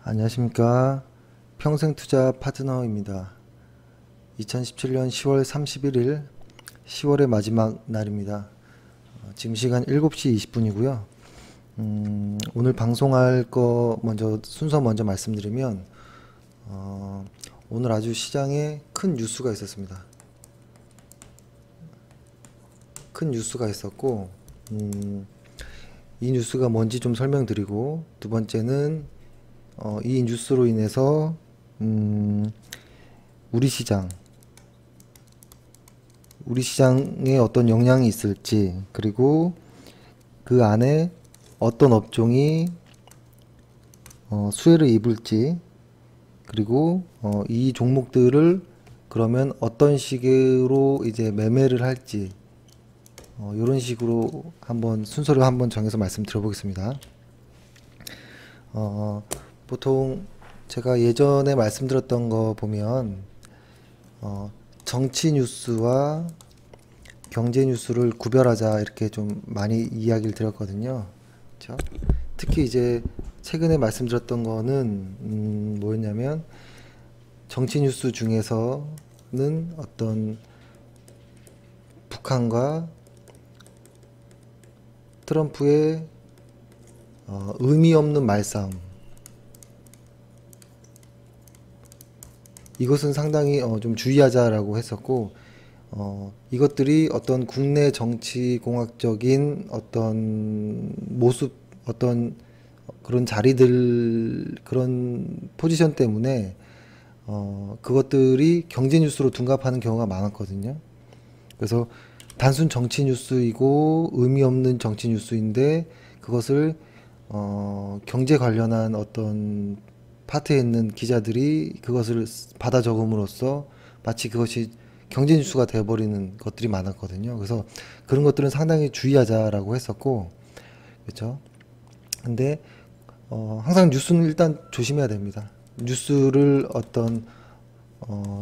안녕하십니까. 평생투자 파트너입니다. 2017년 10월 31일 10월의 마지막 날입니다. 지금 시간 7시 20분이고요. 오늘 방송할 거 순서 먼저 말씀드리면 오늘 아주 시장에 큰 뉴스가 있었습니다. 큰 뉴스가 있었고 이 뉴스가 뭔지 좀 설명드리고, 두 번째는 이 뉴스로 인해서 우리 시장에 어떤 영향이 있을지, 그리고 그 안에 어떤 업종이 수혜를 입을지, 그리고 이 종목들을 그러면 어떤 식으로 이제 매매를 할지, 이런 식으로 순서를 한번 정해서 말씀드려 보겠습니다. 보통 제가 예전에 말씀드렸던 거 보면 정치 뉴스와 경제 뉴스를 구별하자, 이렇게 좀 많이 이야기를 드렸거든요. 그렇죠? 특히 이제 최근에 말씀드렸던 거는 뭐였냐면, 정치 뉴스 중에서는 어떤 북한과 트럼프의 의미 없는 말싸움, 이것은 상당히 좀 주의하자라고 했었고, 이것들이 어떤 국내 정치공학적인 어떤 모습, 어떤 그런 자리들, 그런 포지션 때문에 그것들이 경제 뉴스로 둔갑하는 경우가 많았거든요. 그래서 단순 정치 뉴스이고 의미 없는 정치 뉴스인데, 그것을 경제 관련한 어떤 파트에 있는 기자들이 그것을 받아 적음으로써 마치 그것이 경제 뉴스가 되어버리는 것들이 많았거든요. 그래서 그런 것들은 상당히 주의하자라고 했었고, 그렇죠? 근데 항상 뉴스는 일단 조심해야 됩니다.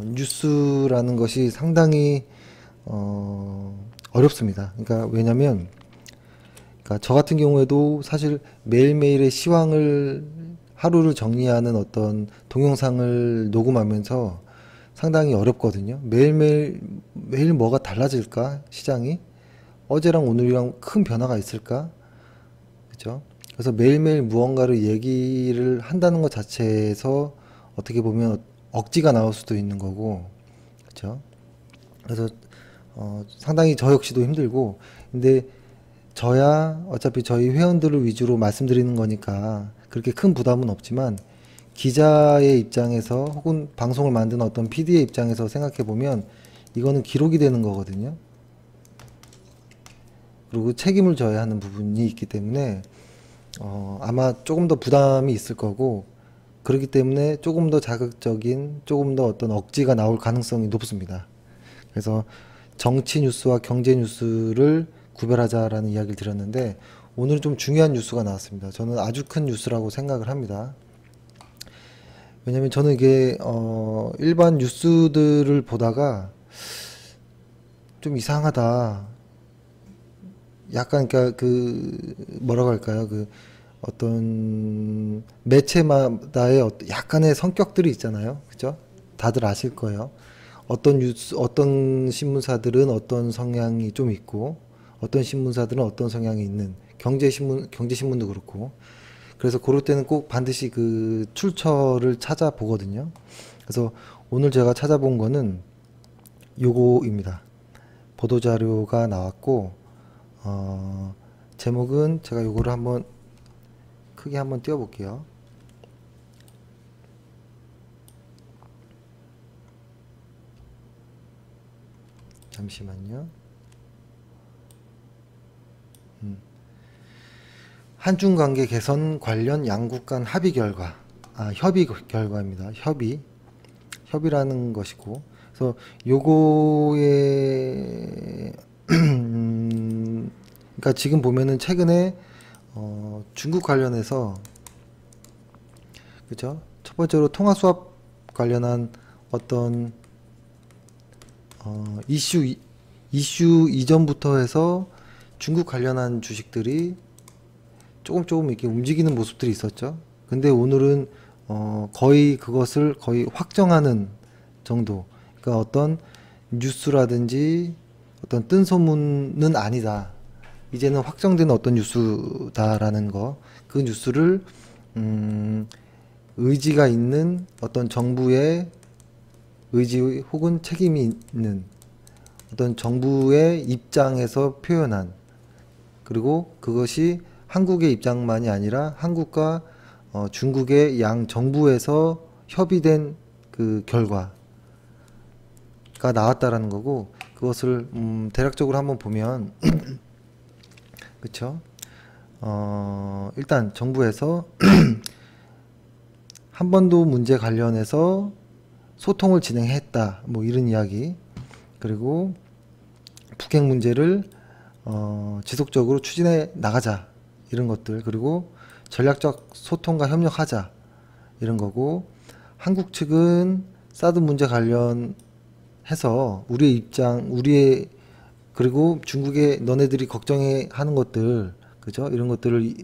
뉴스라는 것이 상당히 어렵습니다. 그러니까 왜냐면, 저 같은 경우에도 사실 매일매일의 시황을, 하루를 정리하는 어떤 동영상을 녹음하면서 상당히 어렵거든요. 매일 뭐가 달라질까? 시장이 어제랑 오늘이랑 큰 변화가 있을까? 그죠? 그래서 매일매일 무언가를 얘기를 한다는 것 자체에서 어떻게 보면 억지가 나올 수도 있는 거고, 그죠? 그래서 상당히 저 역시도 힘들고, 근데 저야 어차피 저희 회원들을 위주로 말씀드리는 거니까 그렇게 큰 부담은 없지만, 기자의 입장에서 혹은 방송을 만드는 어떤 PD의 입장에서 생각해 보면 이거는 기록이 되는 거거든요. 그리고 책임을 져야 하는 부분이 있기 때문에 아마 조금 더 부담이 있을 거고, 그렇기 때문에 조금 더 자극적인, 조금 더 어떤 억지가 나올 가능성이 높습니다. 그래서 정치 뉴스와 경제 뉴스를 구별하자라는 이야기를 드렸는데, 오늘은 좀 중요한 뉴스가 나왔습니다. 저는 아주 큰 뉴스라고 생각을 합니다. 왜냐면 저는 이게 일반 뉴스들을 보다가 좀 이상하다, 약간, 그러니까 뭐라고 할까요, 어떤 매체마다의 약간의 성격들이 있잖아요. 그죠? 다들 아실 거예요. 어떤 신문사들은 어떤 성향이 좀 있고, 어떤 신문사들은 어떤 성향이 있는, 경제신문도 그렇고. 그래서 그럴 때는 꼭 반드시 그 출처를 찾아보거든요. 그래서 오늘 제가 찾아본 거는 요거입니다. 보도자료가 나왔고, 제목은 제가 요거를 크게 한번 띄워볼게요. 잠시만요. 한중 관계 개선 관련 양국 간 협의 결과입니다. 협의라는 것이고, 그래서 요거에 그러니까 지금 보면은 최근에 중국 관련해서, 그죠? 첫 번째로 통화 수합 관련한 어떤 이슈 이전부터 해서 중국 관련한 주식들이 조금 이렇게 움직이는 모습들이 있었죠. 근데 오늘은 거의 그것을 거의 확정하는 정도. 그러니까 어떤 뉴스라든지 어떤 뜬 소문은 아니다. 이제는 확정된 어떤 뉴스다라는 거. 그 뉴스를 의지가 있는 어떤 정부의 의지 혹은 책임이 있는 어떤 정부의 입장에서 표현한, 그리고 그것이 한국의 입장만이 아니라 한국과 중국의 양 정부에서 협의된 그 결과가 나왔다라는 거고, 그것을 대략적으로 한번 보면 그쵸? 일단 정부에서 한반도 문제 관련해서 소통을 진행했다, 뭐 이런 이야기. 그리고 북핵 문제를 지속적으로 추진해 나가자, 이런 것들. 그리고 전략적 소통과 협력하자, 이런 거고, 한국 측은 사드 문제 관련해서 우리의 입장, 그리고 중국의 너네들이 걱정해 하는 것들, 그죠? 이런 것들에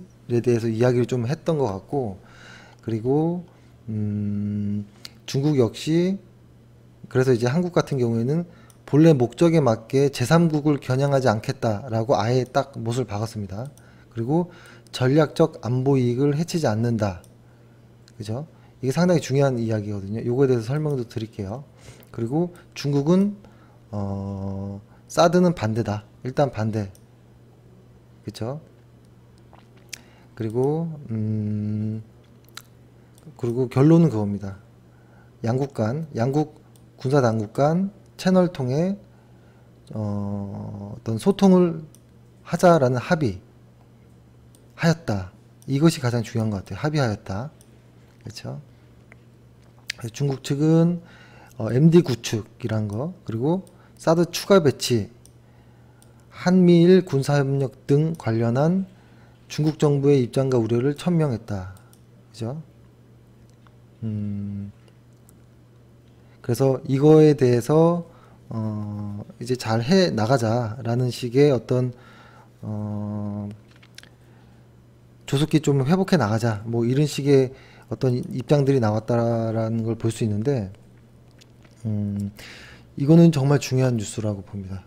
대해서 이야기를 좀 했던 것 같고, 그리고 중국 역시, 그래서 이제 한국 같은 경우에는 본래 목적에 맞게 제3국을 겨냥하지 않겠다라고 아예 딱 못을 박았습니다. 그리고 전략적 안보 이익을 해치지 않는다. 그죠? 이게 상당히 중요한 이야기거든요. 요거에 대해서 설명도 드릴게요. 그리고 중국은 사드는 반대다. 일단 반대. 그쵸? 그리고 결론은 그겁니다. 양국 군사 당국 간 채널 통해 어떤 소통을 하자라는 합의하였다. 이것이 가장 중요한 것 같아요. 합의하였다. 그렇죠? 중국 측은 MD 구축이란 거, 그리고 사드 추가 배치, 한미일 군사협력 등 관련한 중국 정부의 입장과 우려를 천명했다. 그죠? 그래서 이거에 대해서 이제 잘 해 나가자라는 식의 어떤 조속히 좀 회복해 나가자, 뭐 이런 식의 어떤 입장들이 나왔다라는 걸 볼 수 있는데, 이거는 정말 중요한 뉴스라고 봅니다.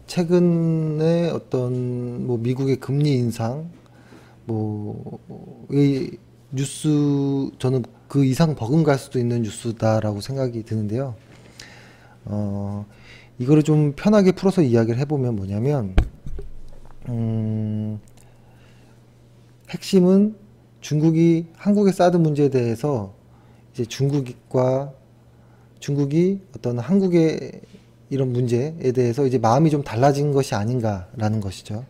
최근에 어떤 뭐 미국의 금리 인상, 이 뉴스, 저는 그 이상 버금갈 수도 있는 뉴스다라고 생각이 드는데요. 이거를 좀 편하게 풀어서 이야기를 해보면 뭐냐면, 핵심은 중국이 한국의 사드 문제에 대해서 이제 중국이 어떤 한국의 이런 문제에 대해서 이제 마음이 좀 달라진 것이 아닌가라는 것이죠.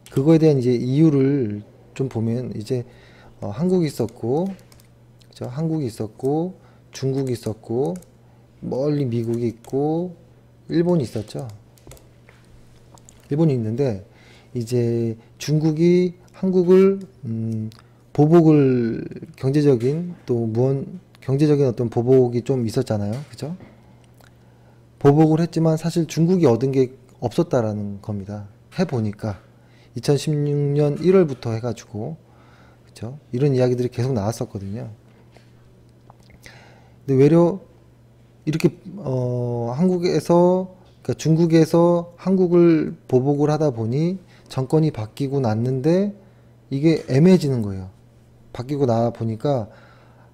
그거에 대한 이제 이유를 좀 보면, 이제 한국이 있었고, 그죠? 한국이 있었고, 중국이 있었고, 멀리 미국이 있고, 일본이 있었죠. 일본이 있는데, 이제 중국이 한국을 보복을, 경제적인 경제적인 어떤 보복이 좀 있었잖아요. 그죠? 보복을 했지만 사실 중국이 얻은 게 없었다라는 겁니다. 해보니까 2016년 1월부터 해가지고, 그쵸? 이런 이야기들이 계속 나왔었거든요. 근데 외려 이렇게 그러니까 중국에서 한국을 보복을 하다 보니 정권이 바뀌고 났는데 이게 애매해지는 거예요. 바뀌고 나 보니까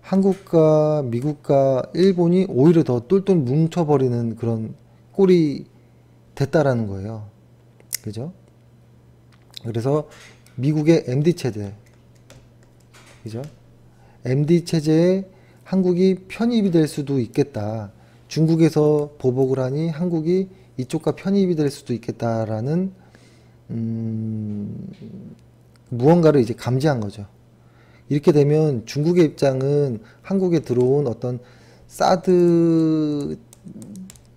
한국과 미국과 일본이 오히려 더 똘똘 뭉쳐버리는 그런 꼴이 됐다라는 거예요. 그죠? 그래서 미국의 MD 체제, 그죠? MD 체제에 한국이 편입이 될 수도 있겠다. 중국에서 보복을 하니 한국이 이쪽과 편입이 될 수도 있겠다라는 무언가를 이제 감지한 거죠. 이렇게 되면 중국의 입장은 한국에 들어온 어떤 사드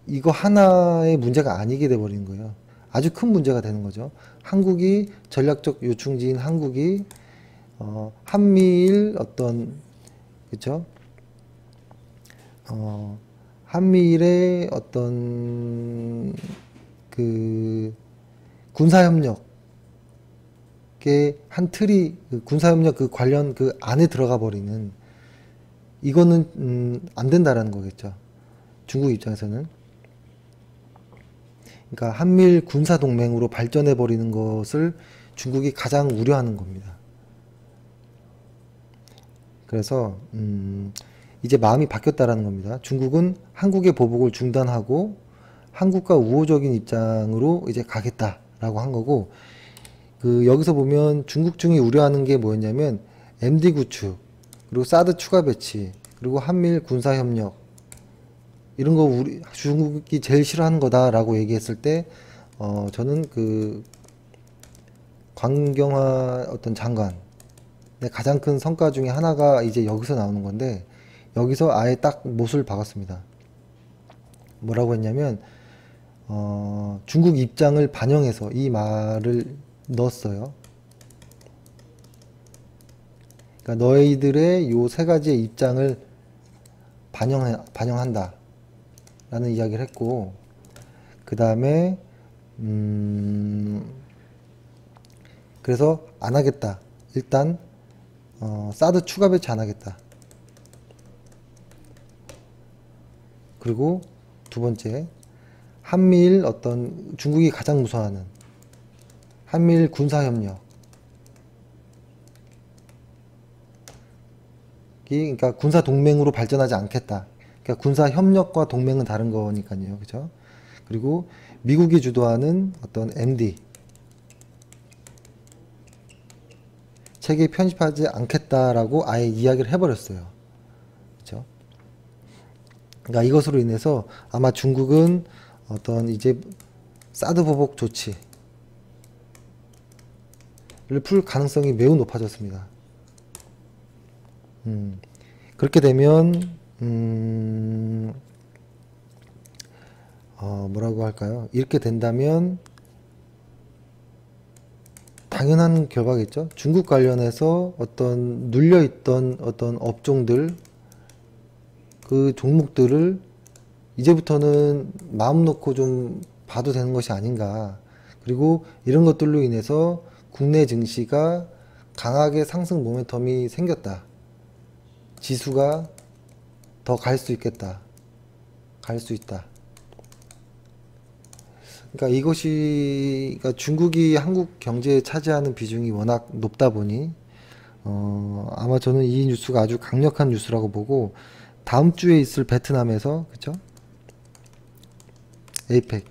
이거 하나의 문제가 아니게 돼버리는 거예요. 아주 큰 문제가 되는 거죠. 한국이 전략적 요충지인 한국이 한미일 어떤, 그쵸? 한미일의 어떤 그 군사협력의 한 틀이 그 군사협력 그 관련 그 안에 들어가 버리는 이거는 안 된다라는 거겠죠. 중국 입장에서는. 그러니까 한미일 군사동맹으로 발전해 버리는 것을 중국이 가장 우려하는 겁니다. 그래서 이제 마음이 바뀌었다라는 겁니다. 중국은 한국의 보복을 중단하고 한국과 우호적인 입장으로 이제 가겠다라고 한 거고, 그 여기서 보면 중국중이 우려하는 게 뭐였냐면 MD 구축, 그리고 사드 추가 배치, 그리고 한미일 군사 협력, 이런 거 우리 중국이 제일 싫어하는 거다라고 얘기했을 때 저는 그 광경화 어떤 장관 가장 큰 성과 중에 하나가 이제 여기서 나오는 건데, 여기서 아예 딱 못을 박았습니다. 뭐라고 했냐면 중국 입장을 반영해서 이 말을 넣었어요. 그러니까 너희들의 요 세 가지의 입장을 반영한다 라는 이야기를 했고, 그 다음에 그래서 안 하겠다. 일단 사드 추가 배치 안 하겠다. 그리고 두 번째, 한미일 어떤 중국이 가장 무서워하는 한미일 군사협력, 그러니까 군사 동맹으로 발전하지 않겠다. 그러니까 군사 협력과 동맹은 다른 거니까요, 그죠? 그리고 미국이 주도하는 어떤 MD 체계에 편입하지 않겠다라고 아예 이야기를 해버렸어요, 그죠? 그러니까 이것으로 인해서 아마 중국은 어떤 이제 사드 보복 조치를 풀 가능성이 매우 높아졌습니다. 그렇게 되면 뭐라고 할까요? 이렇게 된다면 당연한 결과겠죠. 중국 관련해서 어떤 눌려있던 어떤 업종들, 그 종목들을 이제부터는 마음 놓고 좀 봐도 되는 것이 아닌가. 그리고 이런 것들로 인해서 국내 증시가 강하게 상승 모멘텀이 생겼다. 지수가 더 갈 수 있겠다. 갈 수 있다. 그러니까 이것이, 그러니까 중국이 한국 경제에 차지하는 비중이 워낙 높다 보니 아마 저는 이 뉴스가 아주 강력한 뉴스라고 보고, 다음 주에 있을 베트남에서, 그쵸? 에이펙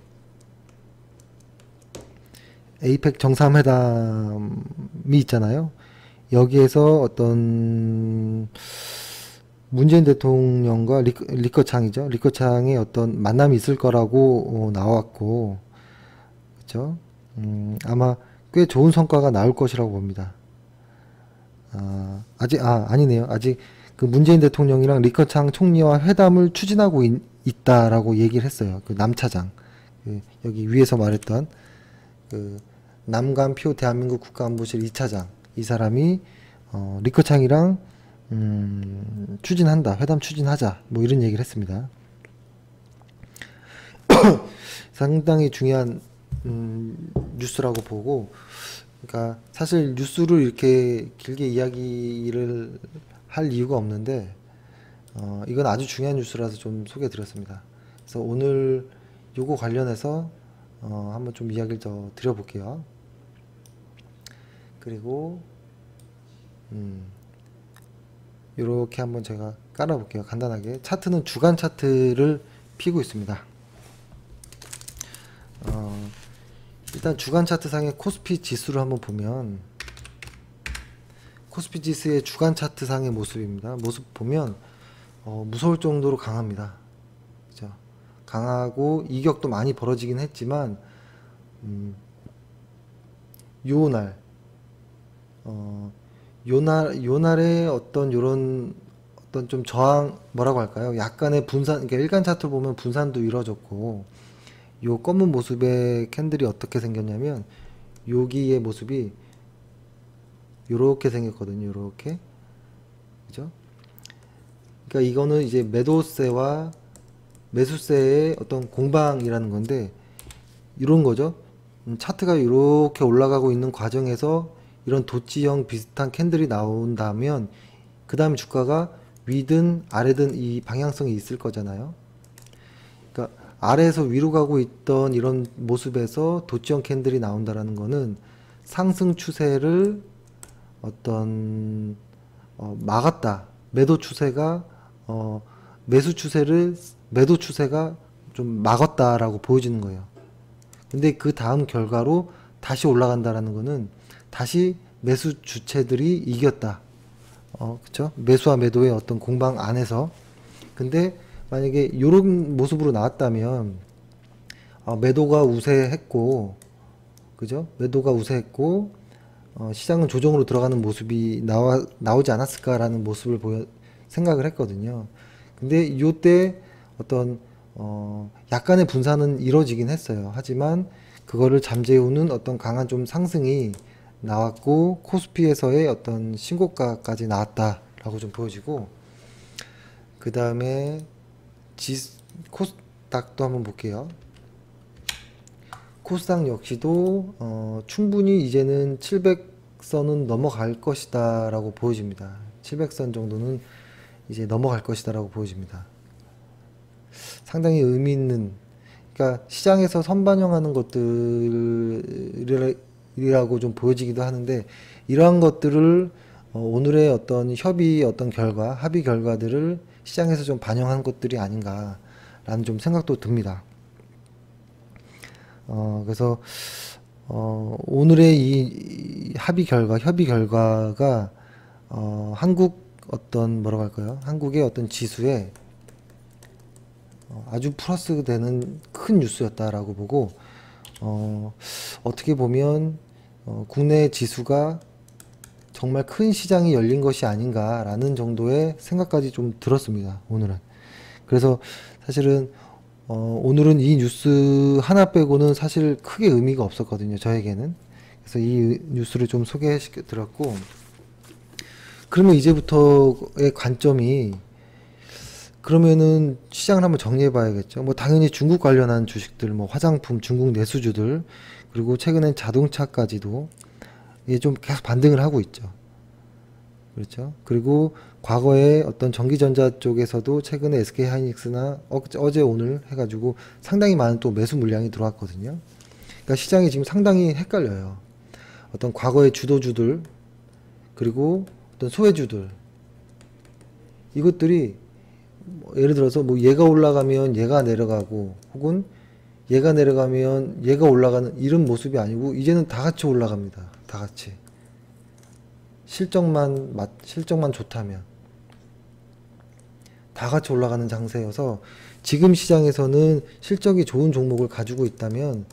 정상회담이 있잖아요. 여기에서 어떤 문재인 대통령과 리커창이죠. 리커창의 어떤 만남이 있을 거라고 나왔고, 그쵸? 아마 꽤 좋은 성과가 나올 것이라고 봅니다. 아니네요. 아직 그 문재인 대통령이랑 리커창 총리와 회담을 추진하고 있다라고 얘기를 했어요. 그 남차장. 여기 위에서 말했던 그 남관표 대한민국 국가안보실 2차장. 이 사람이 리커창이랑 추진한다. 회담 추진하자. 뭐 이런 얘기를 했습니다. 상당히 중요한 뉴스라고 보고, 그러니까 사실 뉴스를 이렇게 길게 이야기를 할 이유가 없는데 이건 아주 중요한 뉴스라서 좀 소개해 드렸습니다. 그래서 오늘 요거 관련해서 한번 좀 이야기를 더 드려볼게요. 그리고 요렇게 한번 제가 깔아 볼게요. 간단하게 차트는 주간 차트를 피고 있습니다. 일단 주간 차트상의 코스피 지수를 한번 보면, 코스피 지수의 주간 차트상의 모습입니다. 모습 보면 무서울 정도로 강합니다. 그죠? 강하고 이격도 많이 벌어지긴 했지만 요날의 어떤 요런 어떤 좀 저항, 뭐라고 할까요? 약간의 분산, 그러니까 일간 차트를 보면 분산도 이루어졌고, 요 검은 모습의 캔들이 어떻게 생겼냐면 여기의 모습이 요렇게 생겼거든요. 요렇게. 그죠? 그러니까 이거는 이제 매도세와 매수세의 어떤 공방이라는 건데 이런 거죠. 차트가 이렇게 올라가고 있는 과정에서 이런 도치형 비슷한 캔들이 나온다면 그 다음 주가가 위든 아래든 이 방향성이 있을 거잖아요. 그러니까 아래에서 위로 가고 있던 이런 모습에서 도치형 캔들이 나온다라는 거는 상승 추세를 어떤 막았다. 매도 추세가 매도 추세가 좀 막았다라고 보여지는 거예요. 근데 그 다음 결과로 다시 올라간다라는 거는 다시 매수 주체들이 이겼다. 그쵸? 매수와 매도의 어떤 공방 안에서. 근데 만약에 이런 모습으로 나왔다면, 매도가 우세했고, 그죠? 매도가 우세했고, 시장은 조정으로 들어가는 모습이 나오지 않았을까라는 모습을 생각을 했거든요. 근데 이때 어떤 약간의 분산은 이루어지긴 했어요. 하지만 그거를 잠재우는 어떤 강한 좀 상승이 나왔고 코스피에서의 어떤 신고가까지 나왔다라고 좀 보여지고, 그 다음에 코스닥도 한번 볼게요. 코스닥 역시도 충분히 이제는 700선은 넘어갈 것이다 라고 보여집니다. 700선 정도는 이제 넘어갈 것이다 라고 보여집니다. 상당히 의미 있는, 그러니까 시장에서 선반영하는 것들이라고 좀 보여지기도 하는데, 이러한 것들을 오늘의 어떤 합의 결과들을 시장에서 좀 반영한 것들이 아닌가라는 좀 생각도 듭니다. 그래서 오늘의 이 협의 결과가 한국의 어떤 지수에 아주 플러스 되는 큰 뉴스였다라고 보고, 어떻게 보면 국내 지수가 정말 큰 시장이 열린 것이 아닌가라는 정도의 생각까지 좀 들었습니다, 오늘은. 그래서 사실은 오늘은 이 뉴스 하나 빼고는 사실 크게 의미가 없었거든요, 저에게는. 그래서 이 뉴스를 좀 소개시켜 드렸고, 그러면 이제부터의 관점이, 그러면은 시장을 한번 정리해 봐야겠죠. 뭐 당연히 중국 관련한 주식들, 뭐 화장품, 중국 내수주들, 그리고 최근엔 자동차까지도 이게 좀 계속 반등을 하고 있죠. 그렇죠. 그리고 과거에 어떤 전기전자 쪽에서도 최근에 SK 하이닉스나 어제 오늘 해가지고 상당히 많은 또 매수 물량이 들어왔거든요. 그러니까 시장이 지금 상당히 헷갈려요. 어떤 과거의 주도주들, 그리고 어떤 소외주들, 이것들이 예를 들어서 뭐 얘가 올라가면 얘가 내려가고, 혹은 얘가 내려가면 얘가 올라가는 이런 모습이 아니고 이제는 다 같이 올라갑니다. 다 같이. 실적만 좋다면 다 같이 올라가는 장세여서, 지금 시장에서는 실적이 좋은 종목을 가지고 있다면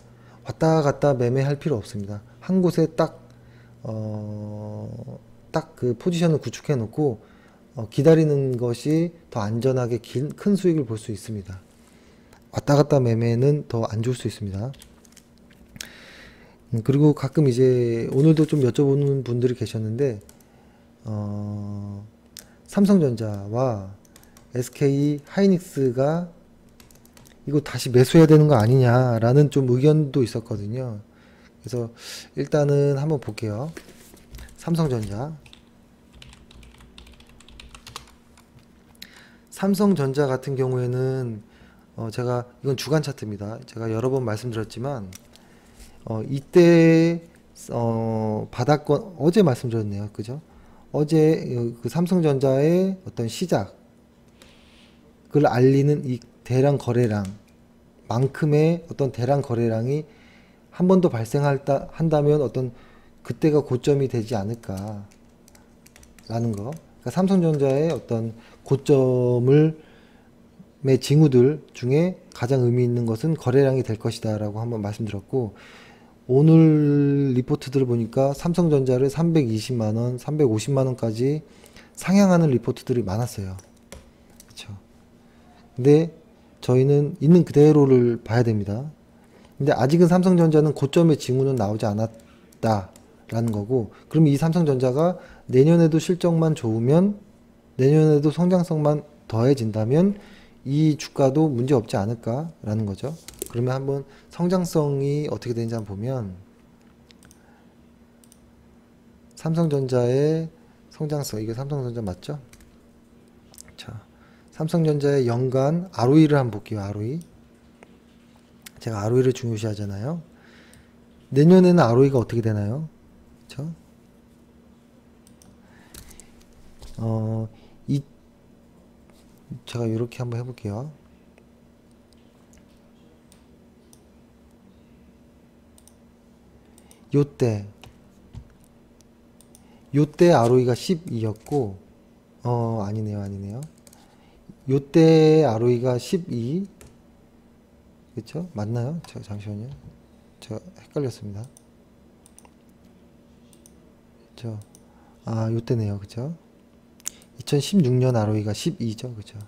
왔다 갔다 매매할 필요 없습니다. 한 곳에 딱 그 포지션을 구축해 놓고 기다리는 것이 더 안전하게 큰 수익을 볼 수 있습니다. 왔다 갔다 매매는 더 안 좋을 수 있습니다. 그리고 가끔 이제 오늘도 좀 여쭤보는 분들이 계셨는데, 삼성전자와 SK 하이닉스가 이거 다시 매수해야 되는 거 아니냐라는 좀 의견도 있었거든요. 그래서 일단은 한번 볼게요. 삼성전자 같은 경우에는 이건 주간 차트입니다. 제가 여러 번 말씀드렸지만 이때 바닥권 어제 말씀드렸네요. 그죠? 어제 그 삼성전자의 어떤 시작을 알리는 이 대량 거래량만큼의 어떤 대량 거래량이 한 번 더 한다면 어떤 그때가 고점이 되지 않을까라는 거. 그러니까 삼성전자의 어떤 고점의 징후들 중에 가장 의미 있는 것은 거래량이 될 것이다 라고 한번 말씀드렸고, 오늘 리포트들을 보니까 삼성전자를 320만원, 350만원까지 상향하는 리포트들이 많았어요. 그쵸. 근데 저희는 있는 그대로를 봐야 됩니다. 근데 아직은 삼성전자는 고점의 징후는 나오지 않았다라는 거고, 그럼 이 삼성전자가 내년에도 실적만 좋으면, 내년에도 성장성만 더해진다면 이 주가도 문제 없지 않을까라는 거죠. 그러면 한번 성장성이 어떻게 되는지 한번 보면 삼성전자의 성장성, 이게 삼성전자 맞죠? 자, 삼성전자의 연간 ROE를 한번 볼게요. ROE. 제가 ROE를 중요시 하잖아요. 내년에는 ROE가 어떻게 되나요? 그쵸? 이, 제가 이렇게 한번 해볼게요. 요때 ROE가 12였고, 아니네요. 요때 ROE가 12, 그쵸? 맞나요? 잠시만요. 제가 헷갈렸습니다. 그쵸? 요때네요. 그쵸? 2016년 ROE가 12죠. 그쵸?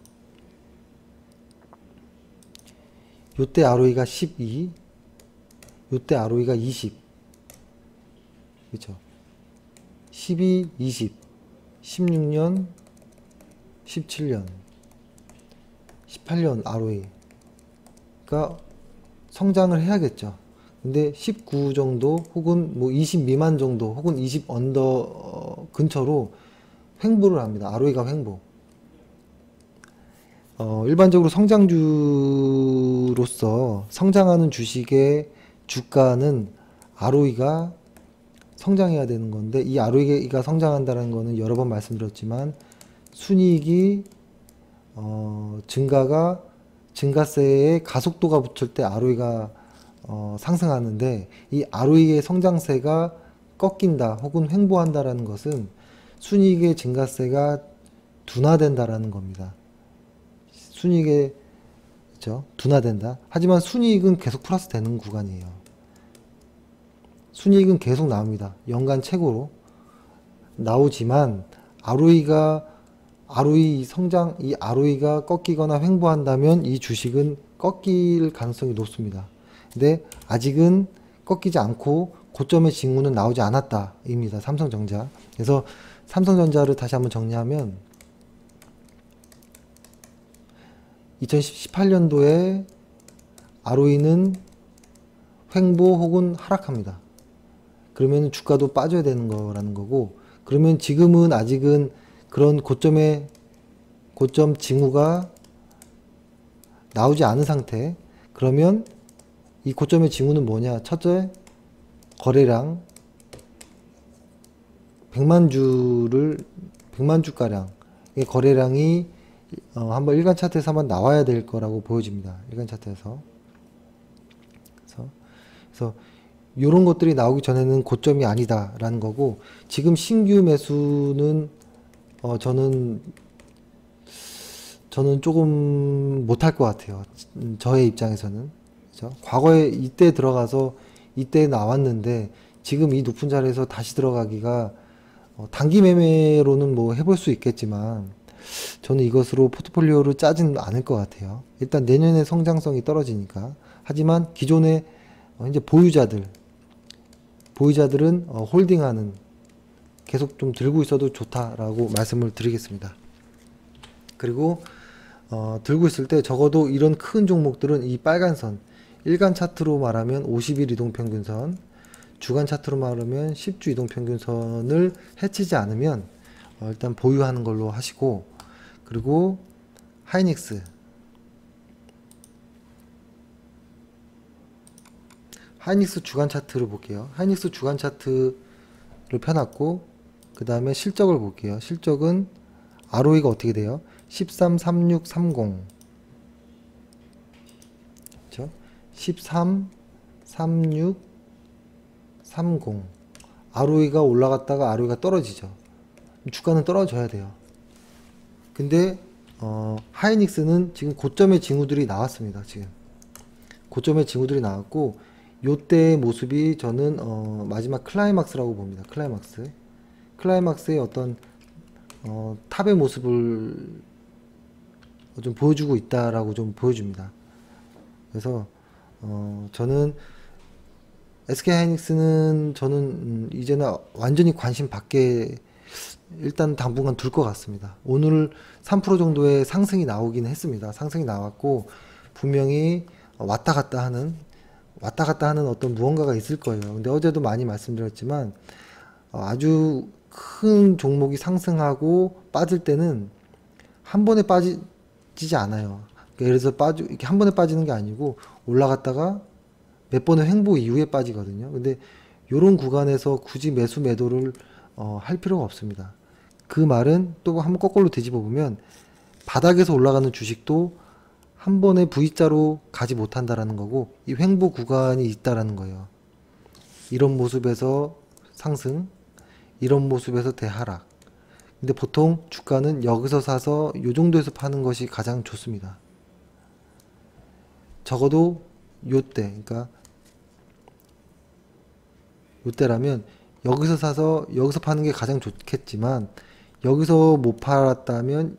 요때 ROE가 12, 요때 ROE가 20. 그쵸? 12, 20, 16년, 17년, 18년 ROE가 성장을 해야겠죠. 근데 19 정도 혹은 뭐 20 미만 정도 혹은 20 언더 근처로 횡보를 합니다. ROE가 횡보. 일반적으로 성장주로서 성장하는 주식의 주가는 ROE가 성장해야 되는 건데, 이 ROE가 성장한다는 거는 여러 번 말씀드렸지만 순이익이 증가세에 가속도가 붙을 때 ROE가 상승하는데, 이 ROE의 성장세가 꺾인다 혹은 횡보한다라는 것은 순이익의 증가세가 둔화된다라는 겁니다. 순이익의, 그렇죠? 둔화된다. 하지만 순이익은 계속 플러스 되는 구간이에요. 순이익은 계속 나옵니다. 연간 최고로 나오지만 ROE 성장, 이 ROE가 꺾이거나 횡보한다면 이 주식은 꺾일 가능성이 높습니다. 근데 아직은 꺾이지 않고 고점의 징후는 나오지 않았다입니다. 삼성전자. 그래서 삼성전자를 다시 한번 정리하면 2018년도에 ROE는 횡보 혹은 하락합니다. 그러면 주가도 빠져야 되는 거라는 거고, 그러면 지금은 아직은 그런 고점 징후가 나오지 않은 상태. 그러면 이 고점의 징후는 뭐냐? 첫째, 거래량 100만 주가량의 거래량이 한번 일간 차트에서 한번 나와야 될 거라고 보여집니다. 일간 차트에서. 그래서 이런 것들이 나오기 전에는 고점이 아니다라는 거고, 지금 신규 매수는 저는 조금 못할 것 같아요. 저의 입장에서는. 그죠? 과거에 이때 들어가서 이때 나왔는데 지금 이 높은 자리에서 다시 들어가기가 단기 매매로는 뭐 해볼 수 있겠지만 저는 이것으로 포트폴리오를 짜지는 않을 것 같아요. 일단 내년에 성장성이 떨어지니까. 하지만 기존의 이제 보유자들은 홀딩하는, 계속 좀 들고 있어도 좋다라고 말씀을 드리겠습니다. 그리고 들고 있을 때 적어도 이런 큰 종목들은 이 빨간 선, 일간 차트로 말하면 50일 이동평균선, 주간 차트로 말하면 10주 이동평균선을 해치지 않으면 일단 보유하는 걸로 하시고, 그리고 하이닉스 주간 차트를 볼게요. 하이닉스 주간 차트를 펴놨고, 그 다음에 실적을 볼게요. 실적은 ROE가 어떻게 돼요? 13, 36, 30. 그렇죠? 13, 36, 30. ROE가 올라갔다가 ROE가 떨어지죠. 주가는 떨어져야 돼요. 근데 하이닉스는 지금 고점의 징후들이 나왔습니다. 지금 고점의 징후들이 나왔고, 요때의 모습이 저는 마지막 클라이막스라고 봅니다. 클라이막스의 어떤 탑의 모습을 좀 보여주고 있다라고 좀 보여줍니다. 그래서 저는 SK 하이닉스는 저는 이제는 완전히 관심 밖에 일단 당분간 둘 것 같습니다. 오늘 3% 정도의 상승이 나오긴 했습니다. 상승이 나왔고 분명히 왔다 갔다 하는 어떤 무언가가 있을 거예요. 근데 어제도 많이 말씀드렸지만 아주 큰 종목이 상승하고 빠질 때는 한 번에 빠지지 않아요. 그러니까 예를 들어서 이렇게 한 번에 빠지는 게 아니고 올라갔다가 몇 번의 횡보 이후에 빠지거든요. 근데 요런 구간에서 굳이 매수 매도를 할 필요가 없습니다. 그 말은 또 한번 거꾸로 뒤집어 보면 바닥에서 올라가는 주식도 한 번에 V자로 가지 못한다라는 거고 이 횡보 구간이 있다라는 거예요. 이런 모습에서 상승, 이런 모습에서 대하락. 근데 보통 주가는 여기서 사서 요 정도에서 파는 것이 가장 좋습니다. 적어도 요때, 그러니까 요때라면 여기서 사서 여기서 파는 게 가장 좋겠지만 여기서 못 팔았다면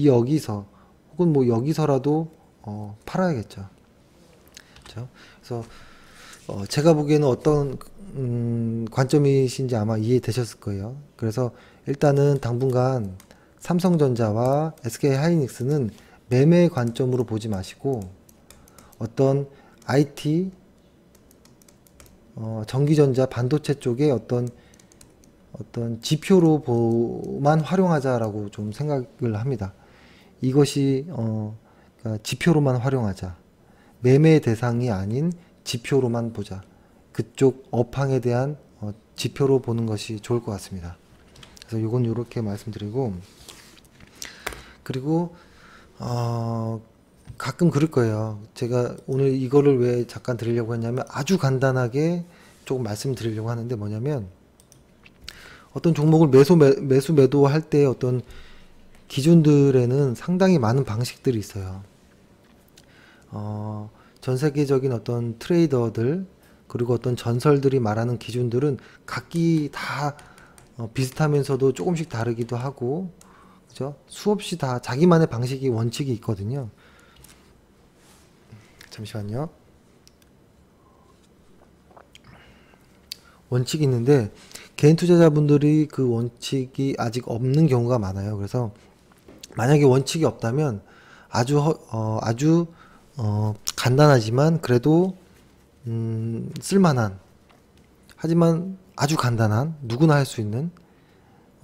여기서 혹은 뭐 여기서라도 팔아야겠죠. 그렇죠? 그래서 제가 보기에는 어떤 관점이신지 아마 이해되셨을 거예요. 그래서 일단은 당분간 삼성전자와 SK하이닉스는 매매 관점으로 보지 마시고 어떤 IT, 전기전자, 반도체 쪽에 어떤 지표로만 활용하자라고 좀 생각을 합니다. 이것이 그러니까 지표로만 활용하자. 매매 대상이 아닌 지표로만 보자. 그쪽 업황에 대한 지표로 보는 것이 좋을 것 같습니다. 그래서 이건 이렇게 말씀드리고 그리고 가끔 그럴 거예요. 제가 오늘 이거를 왜 잠깐 드리려고 했냐면 아주 간단하게 조금 말씀드리려고 하는데 뭐냐면 어떤 종목을 매수 매도 할 때 어떤 기준들에는 상당히 많은 방식들이 있어요. 전 세계적인 어떤 트레이더들 그리고 어떤 전설들이 말하는 기준들은 각기 다 비슷하면서도 조금씩 다르기도 하고 그죠? 수없이 다 자기만의 방식이 원칙이 있거든요. 잠시만요. 원칙이 있는데 개인 투자자분들이 그 원칙이 아직 없는 경우가 많아요. 그래서 만약에 원칙이 없다면 아주 간단하지만 그래도 쓸만한 하지만 아주 간단한 누구나 할 수 있는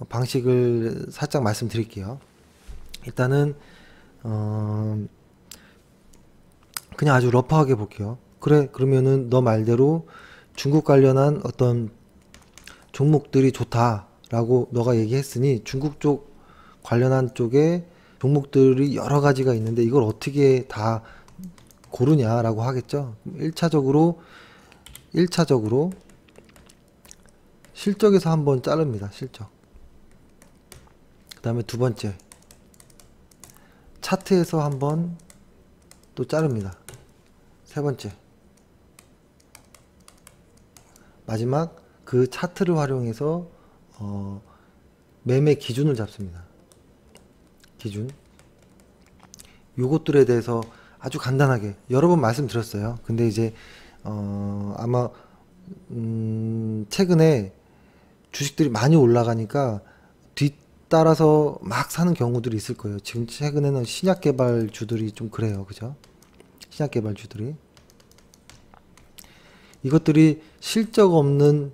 방식을 살짝 말씀드릴게요. 일단은 그냥 아주 러프하게 볼게요. 그래 그러면은 너 말대로 중국 관련한 어떤 종목들이 좋다라고 너가 얘기했으니 중국 쪽 관련한 쪽에 종목들이 여러 가지가 있는데 이걸 어떻게 다 고르냐라고 하겠죠. 1차적으로 실적에서 한번 자릅니다. 실적. 그 다음에 두 번째 차트에서 한번 또 자릅니다. 세 번째 마지막 그 차트를 활용해서 매매 기준을 잡습니다. 기준 요것들에 대해서 아주 간단하게 여러 번 말씀드렸어요. 근데 이제 아마 최근에 주식들이 많이 올라가니까 뒤따라서 막 사는 경우들이 있을 거예요. 지금 최근에는 신약 개발주들이 좀 그래요. 그죠? 신약 개발주들이 이것들이 실적 없는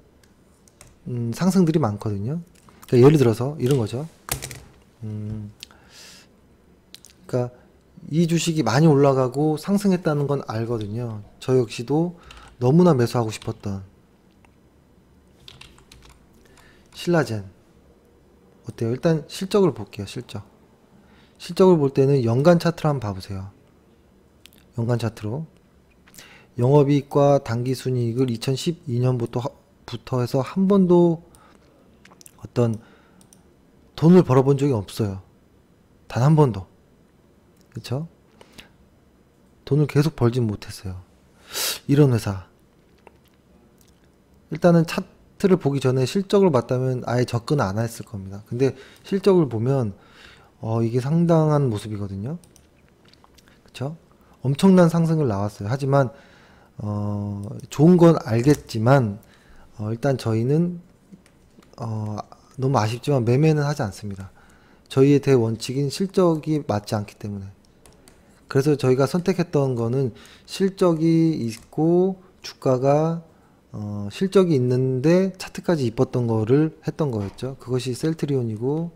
상승들이 많거든요. 그러니까 예를 들어서 이런 거죠. 그러니까 이 주식이 많이 올라가고 상승했다는 건 알거든요. 저 역시도 너무나 매수하고 싶었던 신라젠 어때요? 일단 실적을 볼게요. 실적을 볼 때는 연간 차트를 한번 봐보세요. 연간 차트로 영업이익과 당기순이익을 2012년부터 해서 한 번도 어떤 돈을 벌어본 적이 없어요. 단 한 번도. 그쵸? 돈을 계속 벌진 못했어요. 이런 회사. 일단은 차트를 보기 전에 실적을 봤다면 아예 접근 안 했을 겁니다. 근데 실적을 보면 이게 상당한 모습이거든요. 그쵸? 엄청난 상승을 나왔어요. 하지만 좋은 건 알겠지만 일단 저희는 너무 아쉽지만 매매는 하지 않습니다. 저희의 대원칙인 실적이 맞지 않기 때문에. 그래서 저희가 선택했던 거는 실적이 있고 주가가 실적이 있는데 차트까지 이뻤던 거를 했던 거였죠. 그것이 셀트리온이고,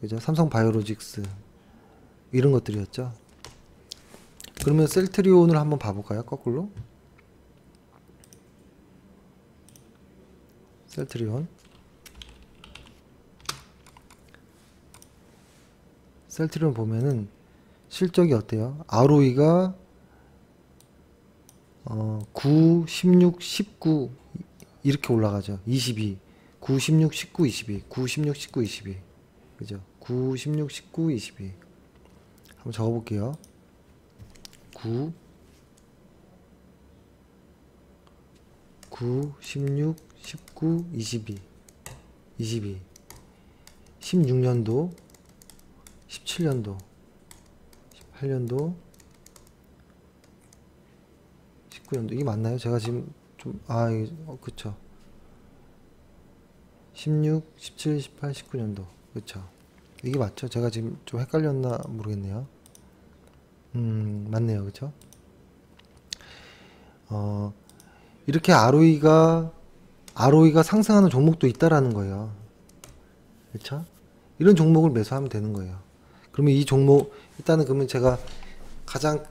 그죠? 삼성바이오로직스 이런 것들이었죠. 그러면 셀트리온을 한번 봐볼까요? 거꾸로. 셀트리온 보면은 실적이 어때요? ROE가 9, 16, 19 이렇게 올라가죠. 22, 9, 16, 19, 22, 9, 16, 19, 22. 그죠? 9, 16, 19, 22. 한번 적어볼게요. 9, 16, 19, 22. 16년도, 17년도, 18년도, 19년도. 이게 맞나요? 제가 지금 이게, 그쵸. 16, 17, 18, 19년도. 그쵸. 이게 맞죠? 제가 지금 좀 헷갈렸나 모르겠네요. 맞네요. 그쵸? 이렇게 ROE가 상승하는 종목도 있다라는 거예요. 그쵸? 이런 종목을 매수하면 되는 거예요. 그러면 이 종목, 일단은 그러면 제가 가장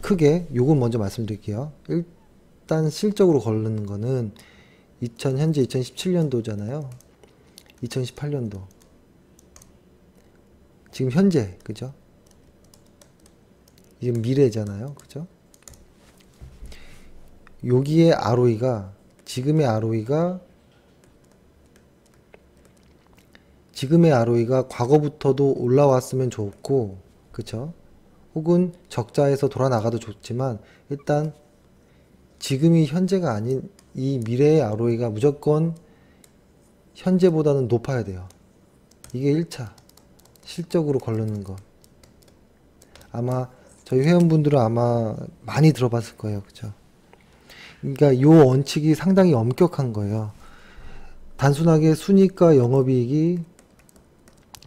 크게 요건 먼저 말씀드릴게요. 일단 실적으로 거르는 거는 현재 2017년도잖아요. 2018년도. 지금 현재, 그죠? 이게 미래잖아요. 그죠? 여기에 ROE가, 지금의 ROE가 과거부터도 올라왔으면 좋고, 그쵸? 혹은 적자에서 돌아 나가도 좋지만, 일단 지금이 현재가 아닌 이 미래의 ROE가 무조건 현재보다는 높아야 돼요. 이게 1차 실적으로 거르는 거. 아마 저희 회원분들은 아마 많이 들어봤을 거예요. 그쵸? 그러니까 이 원칙이 상당히 엄격한 거예요. 단순하게 순이익과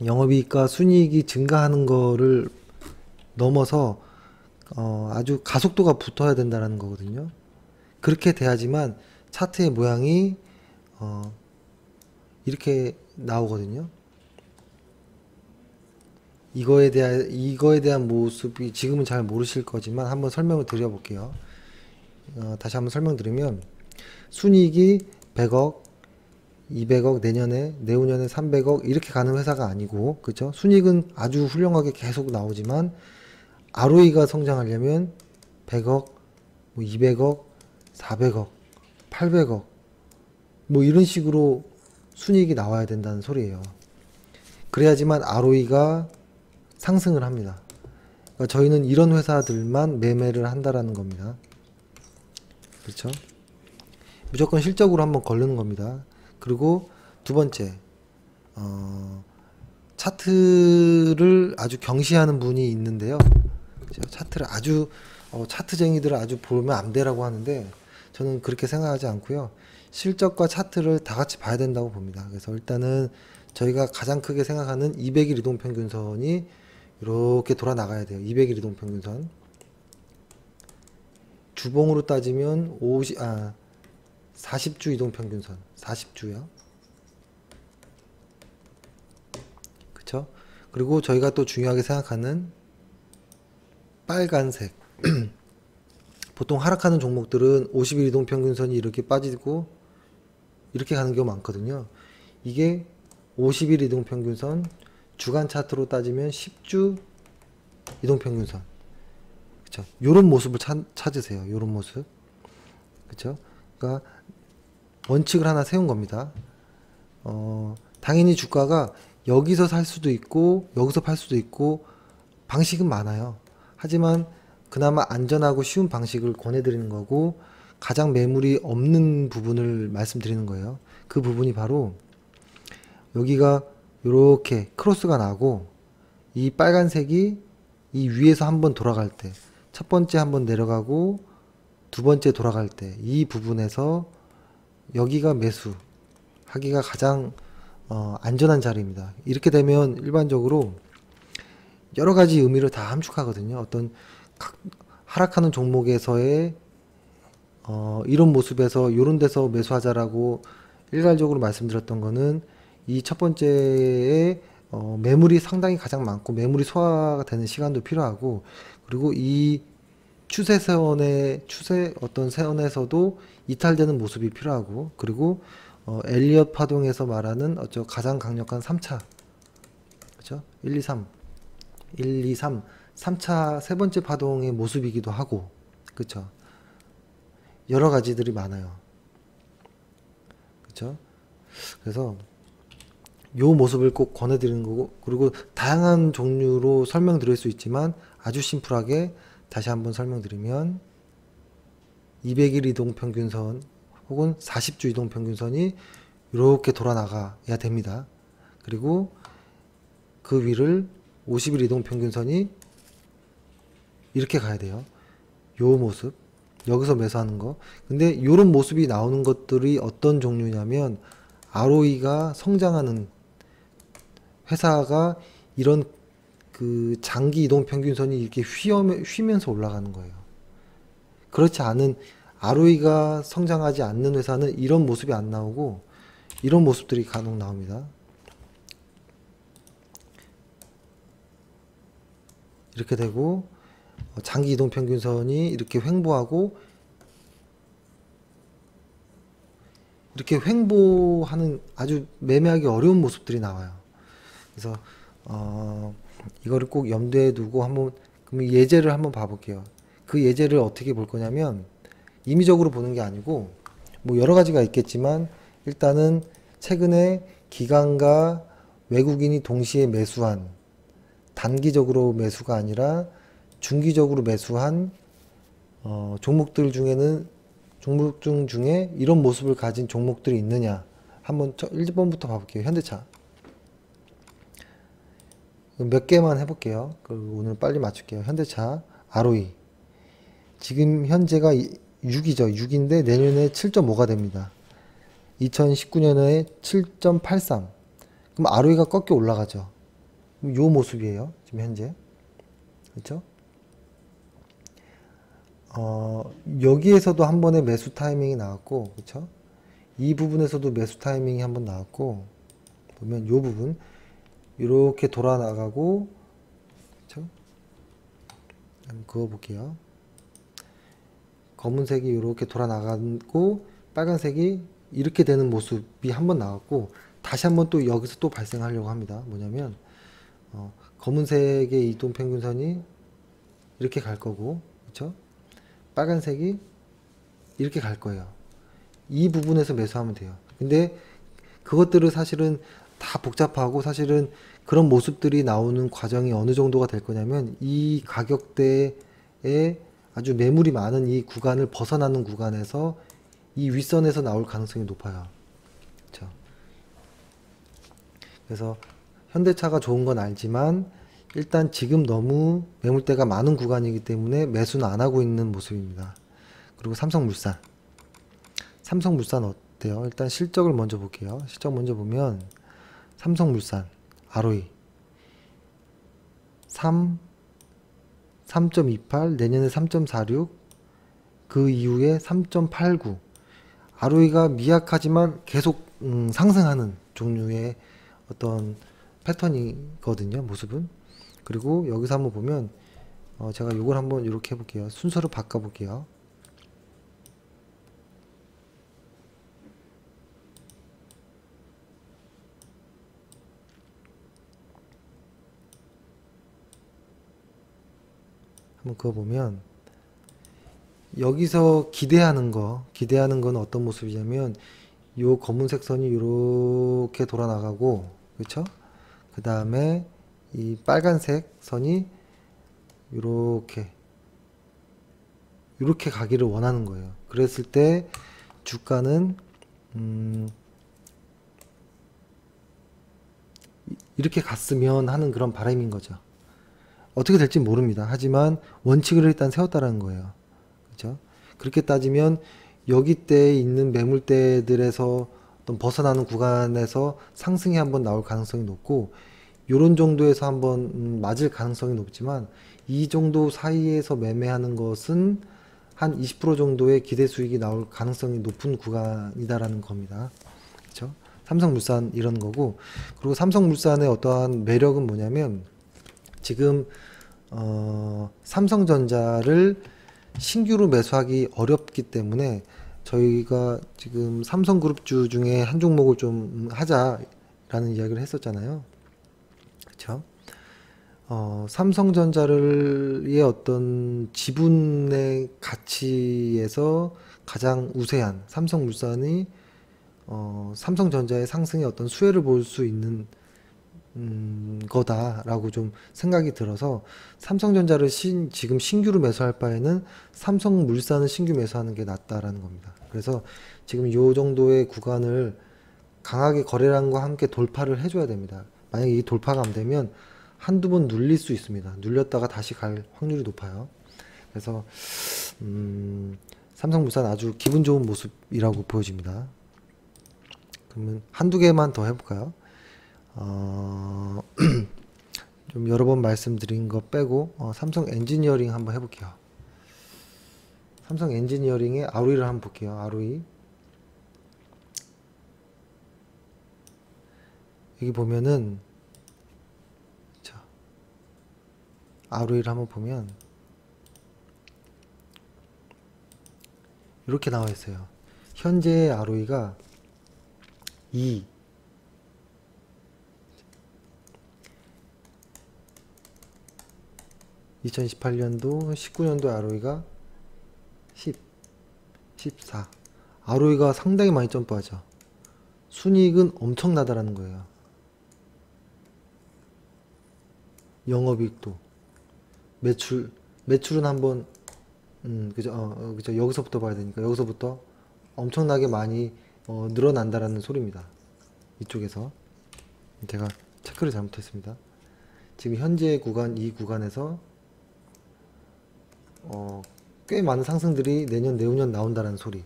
영업이익과 순이익이 증가하는 거를 넘어서 아주 가속도가 붙어야 된다는 거거든요. 그렇게 돼야지만 차트의 모양이 이렇게 나오거든요. 이거에 대한 모습이 지금은 잘 모르실 거지만 한번 설명을 드려볼게요. 다시 한번 설명드리면, 순이익이 100억, 200억, 내후년에 300억 이렇게 가는 회사가 아니고, 그죠? 순이익은 아주 훌륭하게 계속 나오지만 ROE가 성장하려면 100억, 200억, 400억, 800억 뭐 이런 식으로 순이익이 나와야 된다는 소리예요. 그래야지만 ROE가 상승을 합니다. 그러니까 저희는 이런 회사들만 매매를 한다라는 겁니다. 그렇죠? 무조건 실적으로 한번 거르는 겁니다. 그리고 두 번째, 차트를 아주 경시하는 분이 있는데요. 차트를 아주 차트쟁이들을 아주 보면 안 되라고 하는데, 저는 그렇게 생각하지 않고요. 실적과 차트를 다 같이 봐야 된다고 봅니다. 그래서 일단은 저희가 가장 크게 생각하는 200일 이동평균선이 이렇게 돌아 나가야 돼요. 200일 이동평균선. 주봉으로 따지면 40주 이동평균선. 40주요. 그쵸? 그리고 저희가 또 중요하게 생각하는 빨간색. 보통 하락하는 종목들은 50일 이동평균선이 이렇게 빠지고 이렇게 가는 경우 많거든요. 이게 50일 이동평균선, 주간 차트로 따지면 10주 이동평균선. 그쵸? 요런 모습을 찾으세요. 요런 모습. 그쵸? 그러니까 원칙을 하나 세운 겁니다. 당연히 주가가 여기서 살 수도 있고 여기서 팔 수도 있고 방식은 많아요. 하지만 그나마 안전하고 쉬운 방식을 권해드리는 거고, 가장 매물이 없는 부분을 말씀드리는 거예요. 그 부분이 바로 여기가 이렇게 크로스가 나고, 이 빨간색이 이 위에서 한번 돌아갈 때, 첫 번째 한번 내려가고 두 번째 돌아갈 때, 이 부분에서 여기가 매수 하기가 가장 안전한 자리입니다. 이렇게 되면 일반적으로 여러 가지 의미를 다 함축하거든요. 어떤 하락하는 종목에서의 이런 모습에서 이런 데서 매수하자라고 일괄적으로 말씀드렸던 거는 이 첫 번째에 매물이 상당히 가장 많고 매물이 소화가 되는 시간도 필요하고, 그리고 이 추세 어떤 세원에서도 이탈되는 모습이 필요하고, 그리고 엘리엇 파동에서 말하는 가장 강력한 3차, 그죠? 1, 2, 3, 3차 세 번째 파동의 모습이기도 하고, 그쵸? 여러 가지들이 많아요. 그쵸? 그래서 요 모습을 꼭 권해드리는 거고, 그리고 다양한 종류로 설명드릴 수 있지만 아주 심플하게 다시 한번 설명드리면 200일 이동평균선 혹은 40주 이동평균선이 이렇게 돌아 나가야 됩니다. 그리고 그 위를 50일 이동평균선이 이렇게 가야 돼요. 요 모습, 여기서 매수하는 거. 근데 요런 모습이 나오는 것들이 어떤 종류냐면 ROE가 성장하는 회사가 이런 그 장기 이동평균선이 이렇게 휘면서 올라가는 거예요. 그렇지 않은 ROE가 성장하지 않는 회사는 이런 모습이 안 나오고 이런 모습들이 간혹 나옵니다. 이렇게 되고 장기 이동평균선이 이렇게 횡보하고, 이렇게 횡보하는 아주 매매하기 어려운 모습들이 나와요. 그래서 이거를 꼭 염두에 두고 한번 그럼 예제를 한번 봐볼게요. 그 예제를 어떻게 볼 거냐면 임의적으로 보는 게 아니고 뭐 여러 가지가 있겠지만 일단은 최근에 기관과 외국인이 동시에 매수한, 단기적으로 매수가 아니라 중기적으로 매수한 종목들 중에 이런 모습을 가진 종목들이 있느냐 한번 1번부터 봐볼게요. 현대차 몇 개만 해볼게요. 오늘 빨리 맞출게요. 현대차 ROE 지금 현재가 6이죠. 6인데 내년에 7.5가 됩니다. 2019년에 7.83. 그럼 ROE가 꺾여 올라가죠. 요 모습이에요. 지금 현재. 그렇죠? 여기에서도 한 번의 매수 타이밍이 나왔고, 그렇죠? 이 부분에서도 매수 타이밍이 한 번 나왔고, 보면 요 부분 이렇게 돌아 나가고, 그렇죠? 한번 그어 볼게요. 검은색이 이렇게 돌아 나가고 빨간색이 이렇게 되는 모습이 한 번 나왔고, 다시 한번 또 여기서 또 발생하려고 합니다. 뭐냐면 검은색의 이동평균선이 이렇게 갈 거고, 그렇죠? 빨간색이 이렇게 갈 거예요. 이 부분에서 매수하면 돼요. 근데 그것들을 사실은 다 복잡하고, 사실은 그런 모습들이 나오는 과정이 어느 정도가 될 거냐면 이 가격대에 아주 매물이 많은 이 구간을 벗어나는 구간에서 이 윗선에서 나올 가능성이 높아요. 그렇죠? 그래서 현대차가 좋은 건 알지만 일단 지금 너무 매물대가 많은 구간이기 때문에 매수는 안 하고 있는 모습입니다. 그리고 삼성물산 어때요? 일단 실적을 먼저 볼게요. 실적 먼저 보면 삼성물산 ROE 3.28, 내년에 3.46, 그 이후에 3.89. ROE가 미약하지만 계속 상승하는 종류의 어떤 패턴이거든요, 모습은. 그리고 여기서 한번 보면 제가 이걸 한번 이렇게 해볼게요. 순서를 바꿔볼게요. 한번 그거 보면 여기서 기대하는 건 어떤 모습이냐면 요 검은색 선이 이렇게 돌아 나가고, 그렇죠? 그 다음에 이 빨간색 선이 이렇게 가기를 원하는 거예요. 그랬을 때 주가는 이렇게 갔으면 하는 그런 바람인 거죠. 어떻게 될지 모릅니다. 하지만 원칙을 일단 세웠다라는 거예요. 그렇죠? 그렇게 따지면 여기 때 있는 매물대들에서 어떤 벗어나는 구간에서 상승이 한번 나올 가능성이 높고, 요런 정도에서 한번 맞을 가능성이 높지만, 이 정도 사이에서 매매하는 것은 한 20% 정도의 기대 수익이 나올 가능성이 높은 구간이다라는 겁니다. 그렇죠? 삼성물산 이런 거고, 그리고 삼성물산의 어떠한 매력은 뭐냐면, 지금 삼성전자를 신규로 매수하기 어렵기 때문에 저희가 지금 삼성그룹주 중에 한 종목을 좀 하자라는 이야기를 했었잖아요. 그렇죠? 삼성전자의 어떤 지분의 가치에서 가장 우세한 삼성물산이 삼성전자의 상승의 어떤 수혜를 볼 수 있는 거다라고 좀 생각이 들어서 삼성전자를 지금 신규로 매수할 바에는 삼성물산을 신규 매수하는 게 낫다라는 겁니다. 그래서 지금 요 정도의 구간을 강하게 거래량과 함께 돌파를 해줘야 됩니다. 만약에 이 돌파가 안 되면 한두 번 눌릴 수 있습니다. 눌렸다가 다시 갈 확률이 높아요. 그래서 삼성물산 아주 기분 좋은 모습이라고 보여집니다. 그러면 한두 개만 더 해볼까요? 좀 여러 번 말씀드린 거 빼고 삼성 엔지니어링 한번 해볼게요. 삼성 엔지니어링의 ROE를 한번 볼게요. ROE 여기 보면은 ROE를 한번 보면 이렇게 나와 있어요. 현재의 ROE가 2, 2018년도, 19년도 ROE가 10, 14. ROE가 상당히 많이 점프하죠. 순이익은 엄청나다라는 거예요. 영업이익도, 매출은 한번, 그죠. 여기서부터 봐야 되니까 여기서부터 엄청나게 많이 늘어난다라는 소리입니다. 이쪽에서 제가 체크를 잘못했습니다. 지금 현재 구간, 이 구간에서 꽤 많은 상승들이 내년, 내후년 나온다는 소리.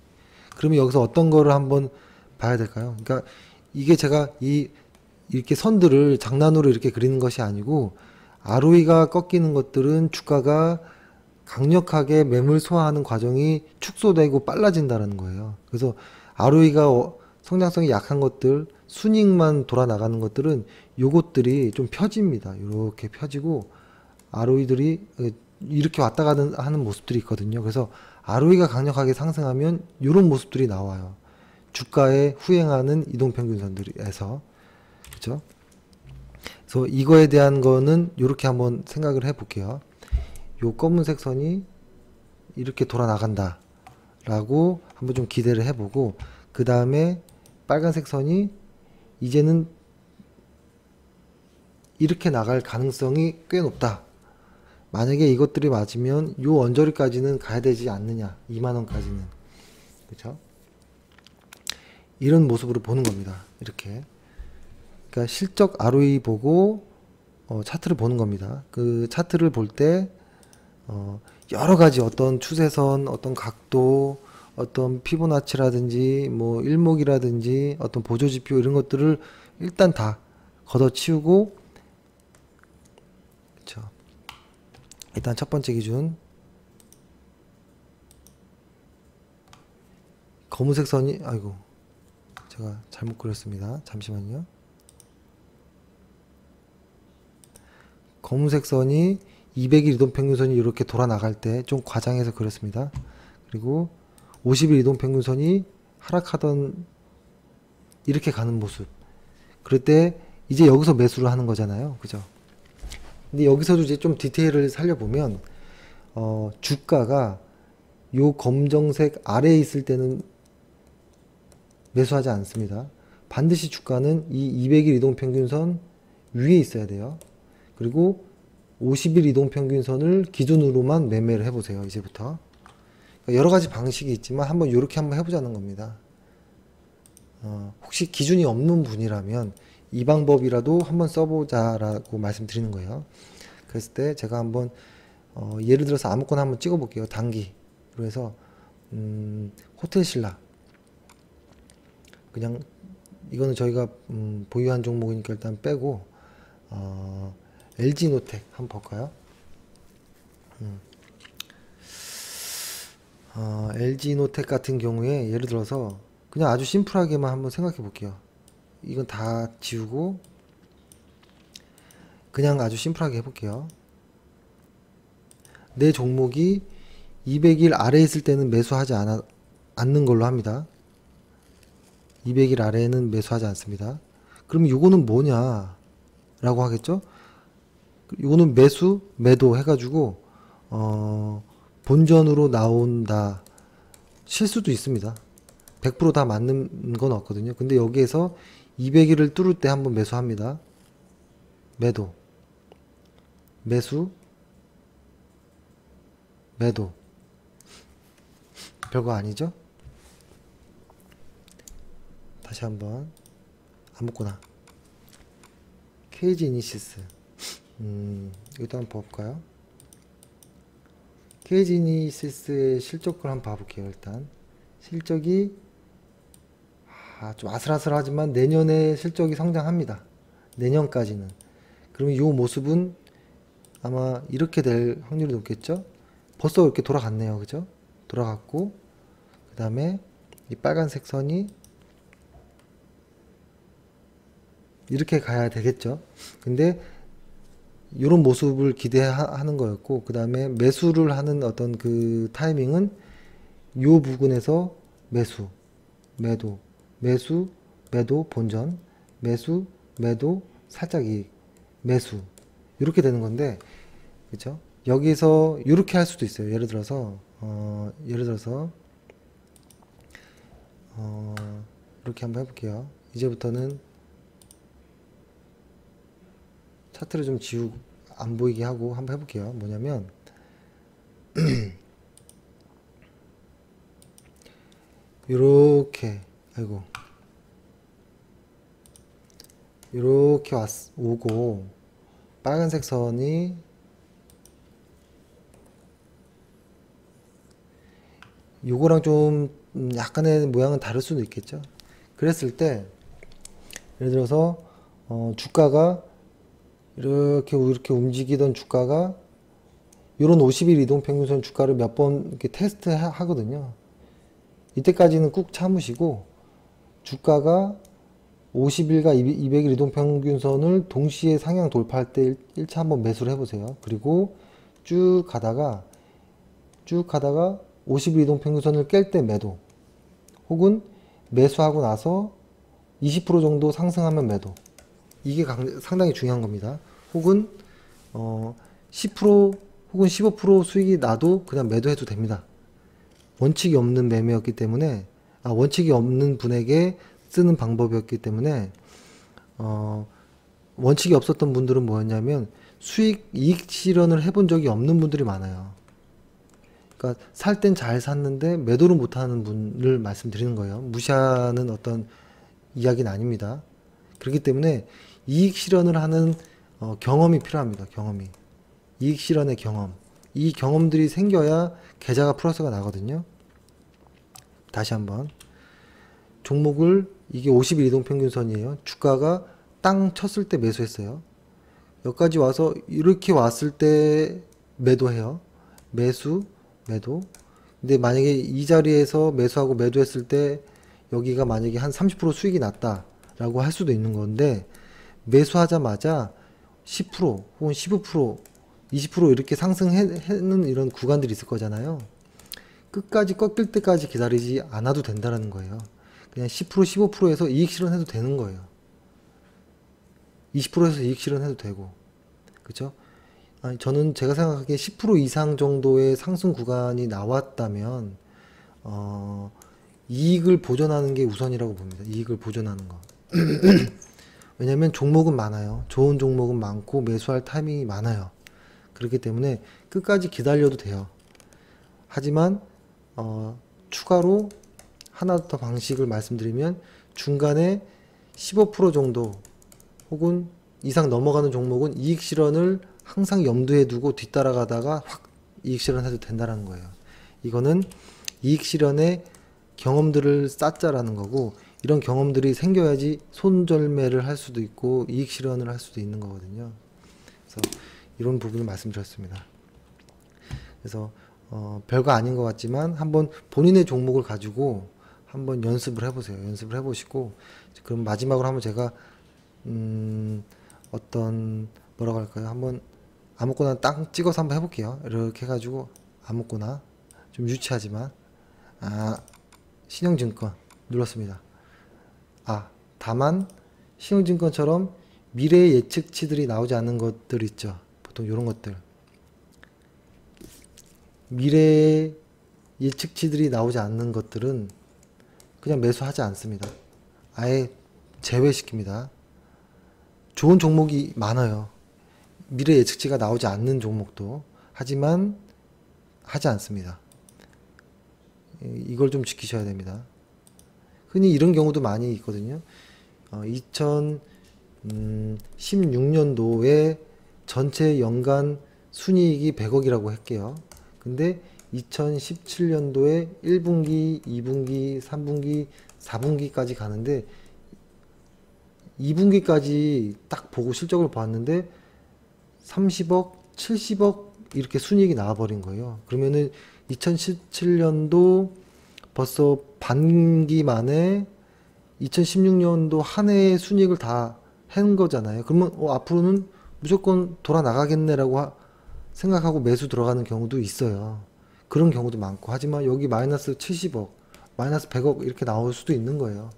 그러면 여기서 어떤 거를 한번 봐야 될까요? 그러니까 이게 제가 이렇게 선들을 장난으로 이렇게 그리는 것이 아니고, ROE가 꺾이는 것들은 주가가 강력하게 매물 소화하는 과정이 축소되고 빨라진다는 거예요. 그래서 ROE가 성장성이 약한 것들, 순이익만 돌아 나가는 것들은 요것들이 좀 펴집니다. 이렇게 펴지고 ROE들이 이렇게 왔다 가는 하는 모습들이 있거든요. 그래서 ROE가 강력하게 상승하면 이런 모습들이 나와요. 주가에 후행하는 이동평균선들에서. 그렇죠? 그래서 이거에 대한 거는 이렇게 한번 생각을 해 볼게요. 요 검은색 선이 이렇게 돌아 나간다 라고 한번 좀 기대를 해보고, 그 다음에 빨간색 선이 이제는 이렇게 나갈 가능성이 꽤 높다. 만약에 이것들이 맞으면 요 언저리까지는 가야 되지 않느냐, 2만원까지는. 그렇죠? 이런 모습으로 보는 겁니다. 이렇게. 그러니까 실적 ROE 보고 차트를 보는 겁니다. 그 차트를 볼 때 여러 가지 어떤 추세선, 어떤 각도, 어떤 피보나치라든지 뭐 일목이라든지 어떤 보조지표 이런 것들을 일단 다 걷어치우고, 그렇죠. 일단 첫 번째 기준 검은색 선이, 아이고 제가 잘못 그렸습니다. 잠시만요. 검은색 선이 200일 이동평균선이 이렇게 돌아 나갈 때 좀 과장해서 그렸습니다. 그리고 50일 이동평균선이 하락하던 이렇게 가는 모습. 그럴 때 이제 여기서 매수를 하는 거잖아요. 그죠? 근데 여기서도 이제 좀 디테일을 살려보면 주가가 요 검정색 아래에 있을 때는 매수하지 않습니다. 반드시 주가는 이 200일 이동평균선 위에 있어야 돼요. 그리고 50일 이동평균선을 기준으로만 매매를 해보세요. 이제부터. 여러 가지 방식이 있지만 한번 이렇게 한번 해보자는 겁니다. 혹시 기준이 없는 분이라면 이 방법이라도 한번 써보자라고 말씀드리는 거예요. 그랬을 때 제가 한번 예를 들어서 아무거나 한번 찍어볼게요. 단기로 해서 호텔신라 그냥 이거는 저희가 보유한 종목이니까 일단 빼고 LG노텍 한번 볼까요? LG노텍 같은 경우에 예를 들어서 그냥 아주 심플하게만 한번 생각해 볼게요. 이건 다 지우고 그냥 아주 심플하게 해볼게요. 내 종목이 200일 아래에 있을 때는 매수하지 않는 걸로 합니다. 200일 아래에는 매수하지 않습니다. 그럼 이거는 뭐냐 라고 하겠죠. 이거는 매수 매도 해가지고 본전으로 나온다 실수도 있습니다. 100% 다 맞는 건 없거든요. 근데 여기에서 200일을 뚫을 때 한번 매수합니다. 매도 매수 매도. 별거 아니죠? 다시 한번 아무거나 KG이니시스 이것도 한번 볼까요? KG이니시스의 실적을 한번 봐볼게요. 일단 실적이 좀 아슬아슬하지만 내년에 실적이 성장합니다. 내년까지는. 그러면 이 모습은 아마 이렇게 될 확률이 높겠죠? 벌써 이렇게 돌아갔네요. 그죠? 돌아갔고 그 다음에 이 빨간색 선이 이렇게 가야 되겠죠. 근데 이런 모습을 기대하는 거였고 그 다음에 매수를 하는 어떤 그 타이밍은 요 부분에서 매수 매도 매수 매도 본전 매수 매도 살짝 이익 매수 이렇게 되는 건데 그렇죠? 여기서 이렇게 할 수도 있어요. 예를 들어서 이렇게 한번 해볼게요. 이제부터는 차트를 좀 안 보이게 하고 한번 해볼게요. 뭐냐면 이렇게 아이고 이렇게 오고 빨간색 선이 요거랑 좀 약간의 모양은 다를 수도 있겠죠. 그랬을 때 예를 들어서 주가가 이렇게 움직이던 주가가 요런 50일 이동평균선 주가를 몇 번 이렇게 테스트 하거든요. 이때까지는 꾹 참으시고 주가가 50일과 200일 이동평균선을 동시에 상향 돌파할 때 1차 한번 매수를 해보세요. 그리고 쭉 가다가 50일 이동평균선을 깰 때 매도 혹은 매수하고 나서 20% 정도 상승하면 매도. 이게 상당히 중요한 겁니다. 혹은 10% 혹은 15% 수익이 나도 그냥 매도해도 됩니다. 원칙이 없는 매매였기 때문에 원칙이 없는 분에게 쓰는 방법이었기 때문에 원칙이 없었던 분들은 뭐였냐면 이익 실현을 해본 적이 없는 분들이 많아요. 그러니까 살 땐 잘 샀는데 매도를 못하는 분을 말씀드리는 거예요. 무시하는 어떤 이야기는 아닙니다. 그렇기 때문에 이익 실현을 하는 경험이 필요합니다. 경험이. 이익 실현의 경험. 이 경험들이 생겨야 계좌가 플러스가 나거든요. 다시 한번 종목을 이게 50일 이동평균선이에요. 주가가 땅 쳤을 때 매수했어요. 여기까지 와서 이렇게 왔을 때 매도해요. 매수 매도. 근데 만약에 이 자리에서 매수하고 매도했을 때 여기가 만약에 한 30% 수익이 났다 라고 할 수도 있는 건데 매수하자마자 10% 혹은 15% 20% 이렇게 상승하는 이런 구간들이 있을 거잖아요. 끝까지 꺾일 때까지 기다리지 않아도 된다는 거예요. 그냥 10% 15%에서 이익 실현해도 되는 거예요. 20%에서 이익 실현해도 되고 그쵸? 저는 제가 생각하기에 10% 이상 정도의 상승 구간이 나왔다면 이익을 보존하는 게 우선이라고 봅니다. 이익을 보존하는 거. 왜냐면 종목은 많아요. 좋은 종목은 많고 매수할 타이밍이 많아요. 그렇기 때문에 끝까지 기다려도 돼요. 하지만 추가로 하나 더 방식을 말씀드리면 중간에 15% 정도 혹은 이상 넘어가는 종목은 이익 실현을 항상 염두에 두고 뒤따라가다가 확 이익 실현해도 된다는 거예요. 이거는 이익 실현의 경험들을 쌓자라는 거고 이런 경험들이 생겨야지 손절매를 할 수도 있고 이익 실현을 할 수도 있는 거거든요. 그래서 이런 부분을 말씀드렸습니다. 그래서 별거 아닌 것 같지만 한번 본인의 종목을 가지고 한번 연습을 해보세요. 연습을 해보시고 그럼 마지막으로 한번 제가 어떤 뭐라고 할까요? 한번 아무거나 딱 찍어서 한번 해볼게요. 이렇게 해가지고 아무거나 좀 유치하지만 신영증권 눌렀습니다. 다만 신용증권처럼 미래 예측치들이 나오지 않는 것들 있죠. 보통 이런 것들. 미래 예측치들이 나오지 않는 것들은 그냥 매수하지 않습니다. 아예 제외시킵니다. 좋은 종목이 많아요. 미래 예측치가 나오지 않는 종목도. 하지만 하지 않습니다. 이걸 좀 지키셔야 됩니다. 흔히 이런 경우도 많이 있거든요. 2016년도에 전체 연간 순이익이 100억이라고 할게요. 근데 2017년도에 1분기, 2분기, 3분기, 4분기까지 가는데 2분기까지 딱 보고 실적을 봤는데 30억, 70억 이렇게 순이익이 나와버린 거예요. 그러면은 2017년도 벌써 반기 만에 2016년도 한 해의 순이익을 다 한 거잖아요. 그러면 앞으로는 무조건 돌아 나가겠네라고 생각하고 매수 들어가는 경우도 있어요. 그런 경우도 많고. 하지만 여기 마이너스 70억, 마이너스 100억 이렇게 나올 수도 있는 거예요.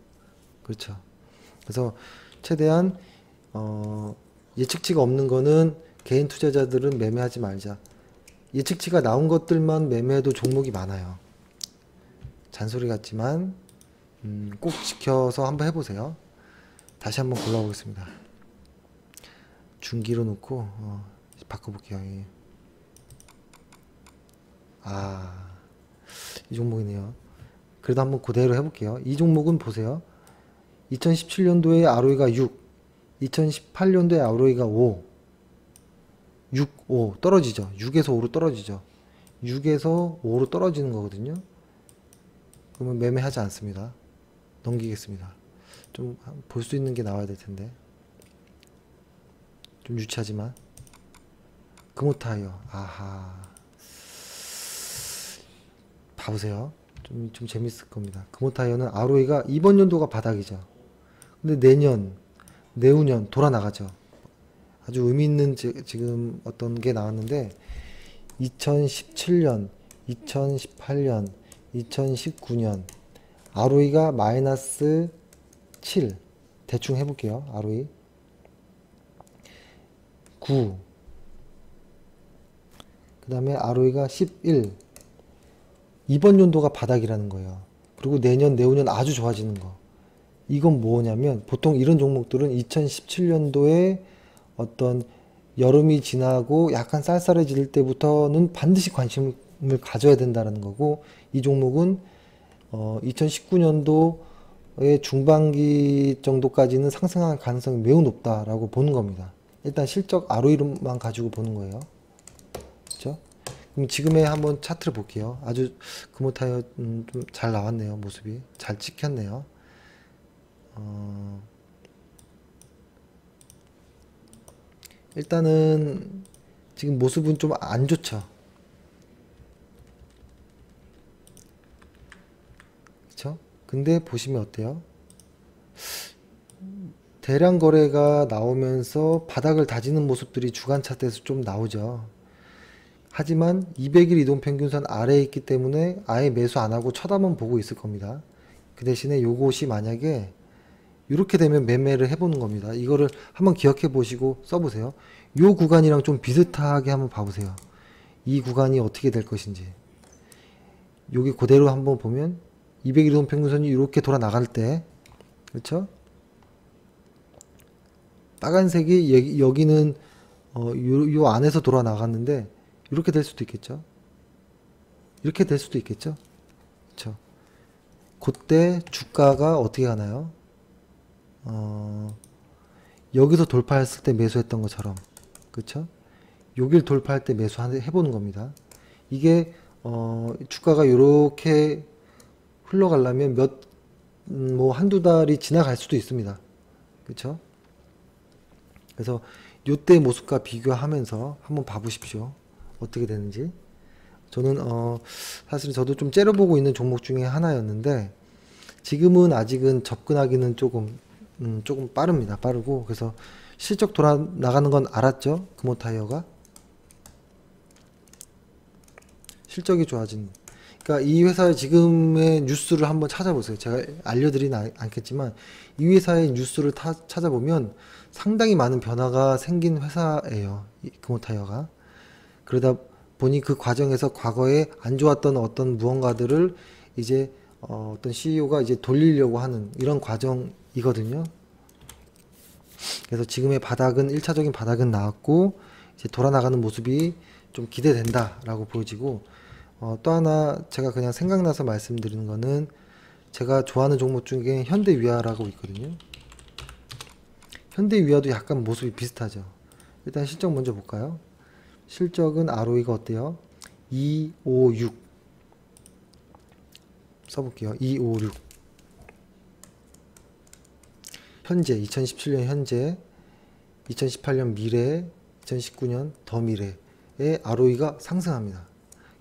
그렇죠. 그래서 최대한 예측치가 없는 거는 개인 투자자들은 매매하지 말자. 예측치가 나온 것들만 매매해도 종목이 많아요. 잔소리 같지만 꼭 지켜서 한번 해보세요. 다시 한번 골라보겠습니다. 중기로 놓고 바꿔볼게요. 이 종목이네요. 그래도 한번 그대로 해볼게요. 이 종목은 보세요. 2017년도에 ROE가 6, 2018년도에 ROE가 5, 6, 5 떨어지죠. 6에서 5로 떨어지죠. 6에서 5로 떨어지는 거거든요. 그러면 매매하지 않습니다. 넘기겠습니다. 좀 볼 수 있는 게 나와야 될 텐데. 좀 유치하지만. 금호타이어. 봐보세요. 좀 재밌을 겁니다. 금호타이어는 ROE가 이번 연도가 바닥이죠. 근데 내년, 내후년 돌아 나가죠. 아주 의미 있는 지금 어떤 게 나왔는데 2017년, 2018년, 2019년 ROE가 마이너스 7 대충 해볼게요. ROE 9 그 다음에 ROE가 11 이번 연도가 바닥이라는 거예요. 그리고 내년, 내후년 아주 좋아지는 거. 이건 뭐냐면 보통 이런 종목들은 2017년도에 어떤 여름이 지나고 약간 쌀쌀해질 때부터는 반드시 관심을 가져야 된다는 거고, 이 종목은 2019년도의 중반기 정도까지는 상승할 가능성이 매우 높다라고 보는 겁니다. 일단 실적 ROE만 가지고 보는 거예요. 그렇죠? 그럼 지금의 한번 차트를 볼게요. 아주 금호타이어 좀 잘 나왔네요. 모습이 잘 찍혔네요. 일단은 지금 모습은 좀 안 좋죠. 그쵸? 근데 보시면 어때요? 대량 거래가 나오면서 바닥을 다지는 모습들이 주간 차트에서 좀 나오죠. 하지만 200일 이동평균선 아래에 있기 때문에 아예 매수 안 하고 쳐다만 보고 있을 겁니다. 그 대신에 요것이 만약에 이렇게 되면 매매를 해보는 겁니다. 이거를 한번 기억해 보시고 써보세요. 요 구간이랑 좀 비슷하게 한번 봐보세요. 이 구간이 어떻게 될 것인지. 여기 그대로 한번 보면 200일 이동평균선이 이렇게 돌아 나갈 때, 그렇죠? 빨간색이 여기는 요 안에서 돌아 나갔는데 이렇게 될 수도 있겠죠. 이렇게 될 수도 있겠죠. 그렇죠. 그때 주가가 어떻게 가나요? 여기서 돌파했을 때 매수했던 것처럼, 그렇죠? 여길 돌파할 때 매수해보는 겁니다. 이게 주가가 이렇게 흘러가려면 뭐 한두 달이 지나갈 수도 있습니다. 그렇죠? 그래서 요때 모습과 비교하면서 한번 봐보십시오. 어떻게 되는지. 저는 사실 저도 좀 째려보고 있는 종목 중에 하나였는데 지금은 아직은 접근하기는 조금 빠릅니다. 빠르고. 그래서 실적 돌아 나가는 건 알았죠? 금호타이어가 실적이 좋아진. 그러니까 이 회사의 지금의 뉴스를 한번 찾아보세요. 제가 알려드리진 않겠지만 이 회사의 뉴스를 찾아보면 상당히 많은 변화가 생긴 회사예요. 이 금호타이어가. 그러다 보니 그 과정에서 과거에 안 좋았던 어떤 무언가들을 이제 어떤 CEO가 이제 돌리려고 하는 이런 과정이거든요. 그래서 지금의 바닥은 1차적인 바닥은 나왔고 이제 돌아나가는 모습이 좀 기대된다라고 보여지고 또 하나 제가 그냥 생각나서 말씀드리는 거는 제가 좋아하는 종목 중에 현대위아라고 있거든요. 현대위아도 약간 모습이 비슷하죠. 일단 실적 먼저 볼까요? 실적은 ROE가 어때요? 256 써볼게요. 256 현재 2017년 현재 2018년 미래 2019년 더 미래의 ROE가 상승합니다.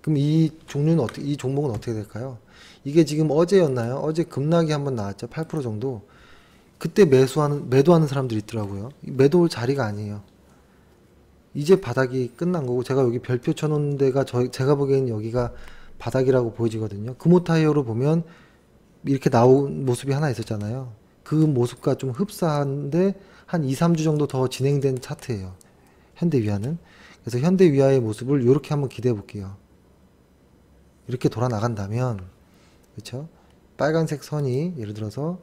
그럼 이 종목은 어떻게 될까요? 이게 지금 어제였나요? 어제 급락이 한번 나왔죠. 8% 정도. 그때 매도하는 사람들이 있더라고요. 매도 자리가 아니에요. 이제 바닥이 끝난 거고 제가 여기 별표 쳐놓은 데가 제가 보기엔 여기가 바닥이라고 보여지거든요. 금호타이어로 보면 이렇게 나온 모습이 하나 있었잖아요. 그 모습과 좀 흡사한데 한 2, 3주 정도 더 진행된 차트예요. 현대위아는. 그래서 현대위아의 모습을 이렇게 한번 기대해 볼게요. 이렇게 돌아 나간다면 그렇죠? 빨간색 선이 예를 들어서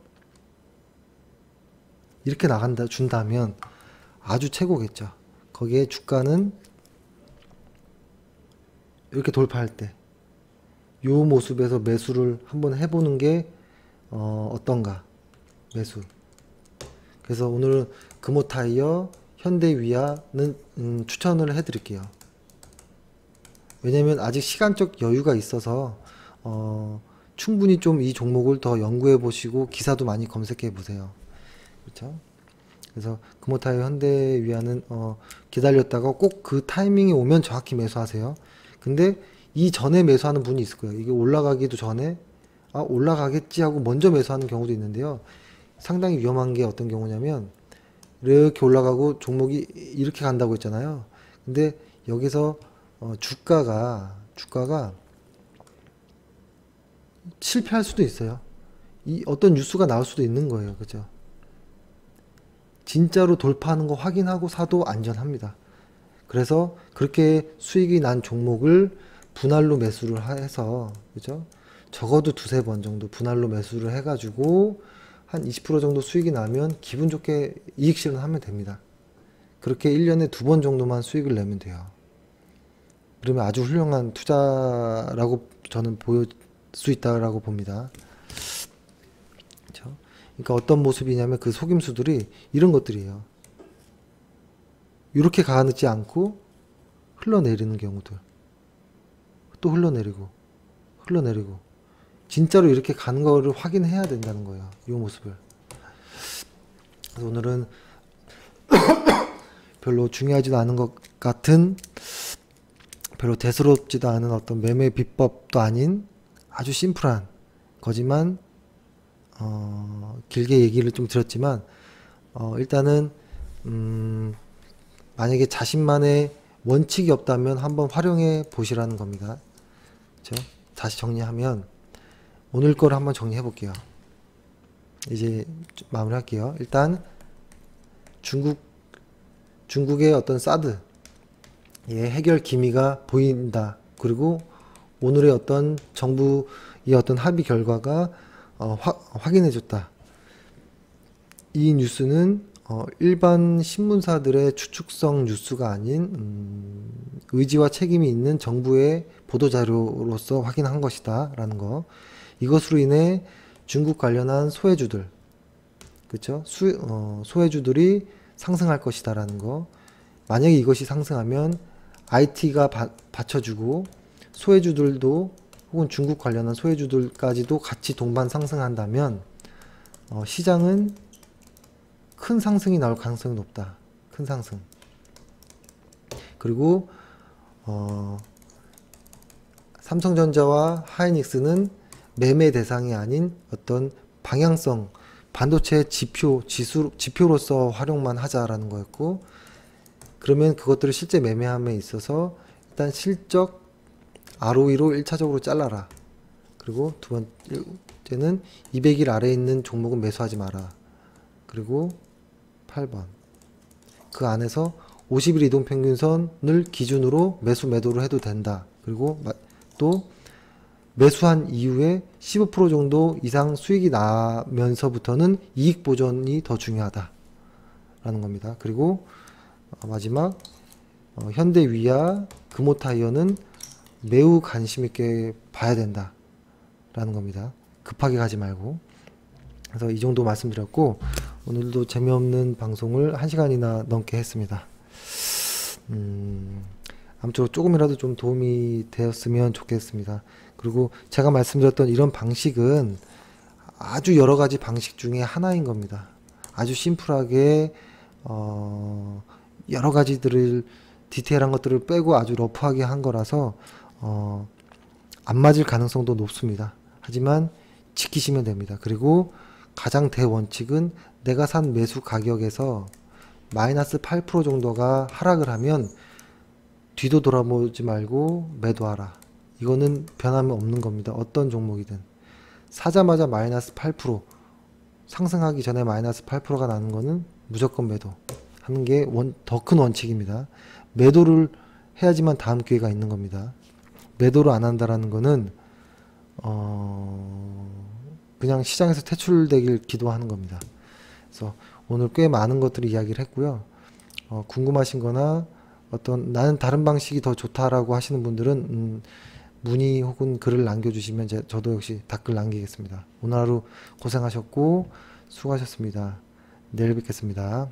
이렇게 준다면 아주 최고겠죠. 거기에 주가는 이렇게 돌파할 때 이 모습에서 매수를 한번 해보는 게 어떤가. 매수. 그래서 오늘은 금호타이어, 현대위아는 추천을 해드릴게요. 왜냐면 아직 시간적 여유가 있어서 충분히 좀 이 종목을 더 연구해 보시고 기사도 많이 검색해 보세요. 그렇죠? 그래서 금호타이어, 현대위아는 기다렸다가 꼭 그 타이밍이 오면 정확히 매수하세요. 근데 이 전에 매수하는 분이 있을 거예요. 이게 올라가기도 전에 올라가겠지 하고 먼저 매수하는 경우도 있는데요. 상당히 위험한 게 어떤 경우냐면 이렇게 올라가고 종목이 이렇게 간다고 했잖아요. 근데 여기서 주가가 실패할 수도 있어요. 이 어떤 뉴스가 나올 수도 있는 거예요. 그죠? 진짜로 돌파하는 거 확인하고 사도 안전합니다. 그래서 그렇게 수익이 난 종목을 분할로 매수를 해서 그죠? 적어도 두세 번 정도 분할로 매수를 해가지고 한 20% 정도 수익이 나면 기분 좋게 이익 실현하면 됩니다. 그렇게 1년에 2번 정도만 수익을 내면 돼요. 그러면 아주 훌륭한 투자라고 저는 보일 수 있다라고 봅니다. 그렇죠? 그러니까 어떤 모습이냐면 그 속임수들이 이런 것들이에요. 이렇게 가지 않고 흘러내리는 경우들. 또 흘러내리고 진짜로 이렇게 가는 거를 확인해야 된다는 거예요. 이 모습을. 그래서 오늘은 별로 중요하지도 않은 것 같은 별로 대수롭지도 않은 어떤 매매 비법도 아닌 아주 심플한 거지만 길게 얘기를 좀 드렸지만 일단은 만약에 자신만의 원칙이 없다면 한번 활용해 보시라는 겁니다. 그렇죠? 다시 정리하면 오늘 거를 한번 정리해 볼게요. 이제 마무리할게요. 일단 중국의 어떤 사드 해결 기미가 보인다. 그리고 오늘의 어떤 정부의 어떤 합의 결과가 확인해 줬다. 이 뉴스는 일반 신문사들의 추측성 뉴스가 아닌 의지와 책임이 있는 정부의 보도자료로서 확인한 것이다 라는 거. 이것으로 인해 중국 관련한 소외주들 그쵸? 소외주들이 상승할 것이다 라는 거. 만약에 이것이 상승하면 IT가 받쳐주고 소외주들도 혹은 중국 관련한 소외주들까지도 같이 동반 상승한다면 시장은 큰 상승이 나올 가능성이 높다. 큰 상승. 그리고 삼성전자와 하이닉스는 매매 대상이 아닌 어떤 방향성, 반도체 지표로서 활용만 하자라는 거였고, 그러면 그것들을 실제 매매함에 있어서 일단 실적 ROE로 1차적으로 잘라라. 그리고 두 번째는 200일 아래에 있는 종목은 매수하지 마라. 그리고 8번. 그 안에서 50일 이동평균선을 기준으로 매도를 해도 된다. 그리고 또 매수한 이후에 15% 정도 이상 수익이 나면서부터는 이익 보전이 더 중요하다. 라는 겁니다. 그리고 마지막 현대위아, 금호타이어는 매우 관심 있게 봐야 된다. 라는 겁니다. 급하게 가지 말고. 그래서 이 정도 말씀드렸고, 오늘도 재미없는 방송을 1시간이나 넘게 했습니다. 아무쪼록 조금이라도 좀 도움이 되었으면 좋겠습니다. 그리고 제가 말씀드렸던 이런 방식은 아주 여러 가지 방식 중에 하나인 겁니다. 아주 심플하게 여러 가지들을 디테일한 것들을 빼고 아주 러프하게 한 거라서 안 맞을 가능성도 높습니다. 하지만 지키시면 됩니다. 그리고 가장 대원칙은 내가 산 매수 가격에서 마이너스 8% 정도가 하락을 하면 뒤도 돌아보지 말고 매도하라. 이거는 변함이 없는 겁니다. 어떤 종목이든. 사자마자 마이너스 8%, 상승하기 전에 마이너스 8%가 나는 거는 무조건 매도 하는 게 더 큰 원칙입니다. 매도를 해야지만 다음 기회가 있는 겁니다. 매도를 안 한다라는 거는 그냥 시장에서 퇴출되길 기도하는 겁니다. 그래서 오늘 꽤 많은 것들을 이야기를 했고요. 궁금하신 거나 나는 다른 방식이 더 좋다라고 하시는 분들은 문의 혹은 글을 남겨주시면 저도 역시 답글 남기겠습니다. 오늘 하루 고생하셨고 수고하셨습니다. 내일 뵙겠습니다.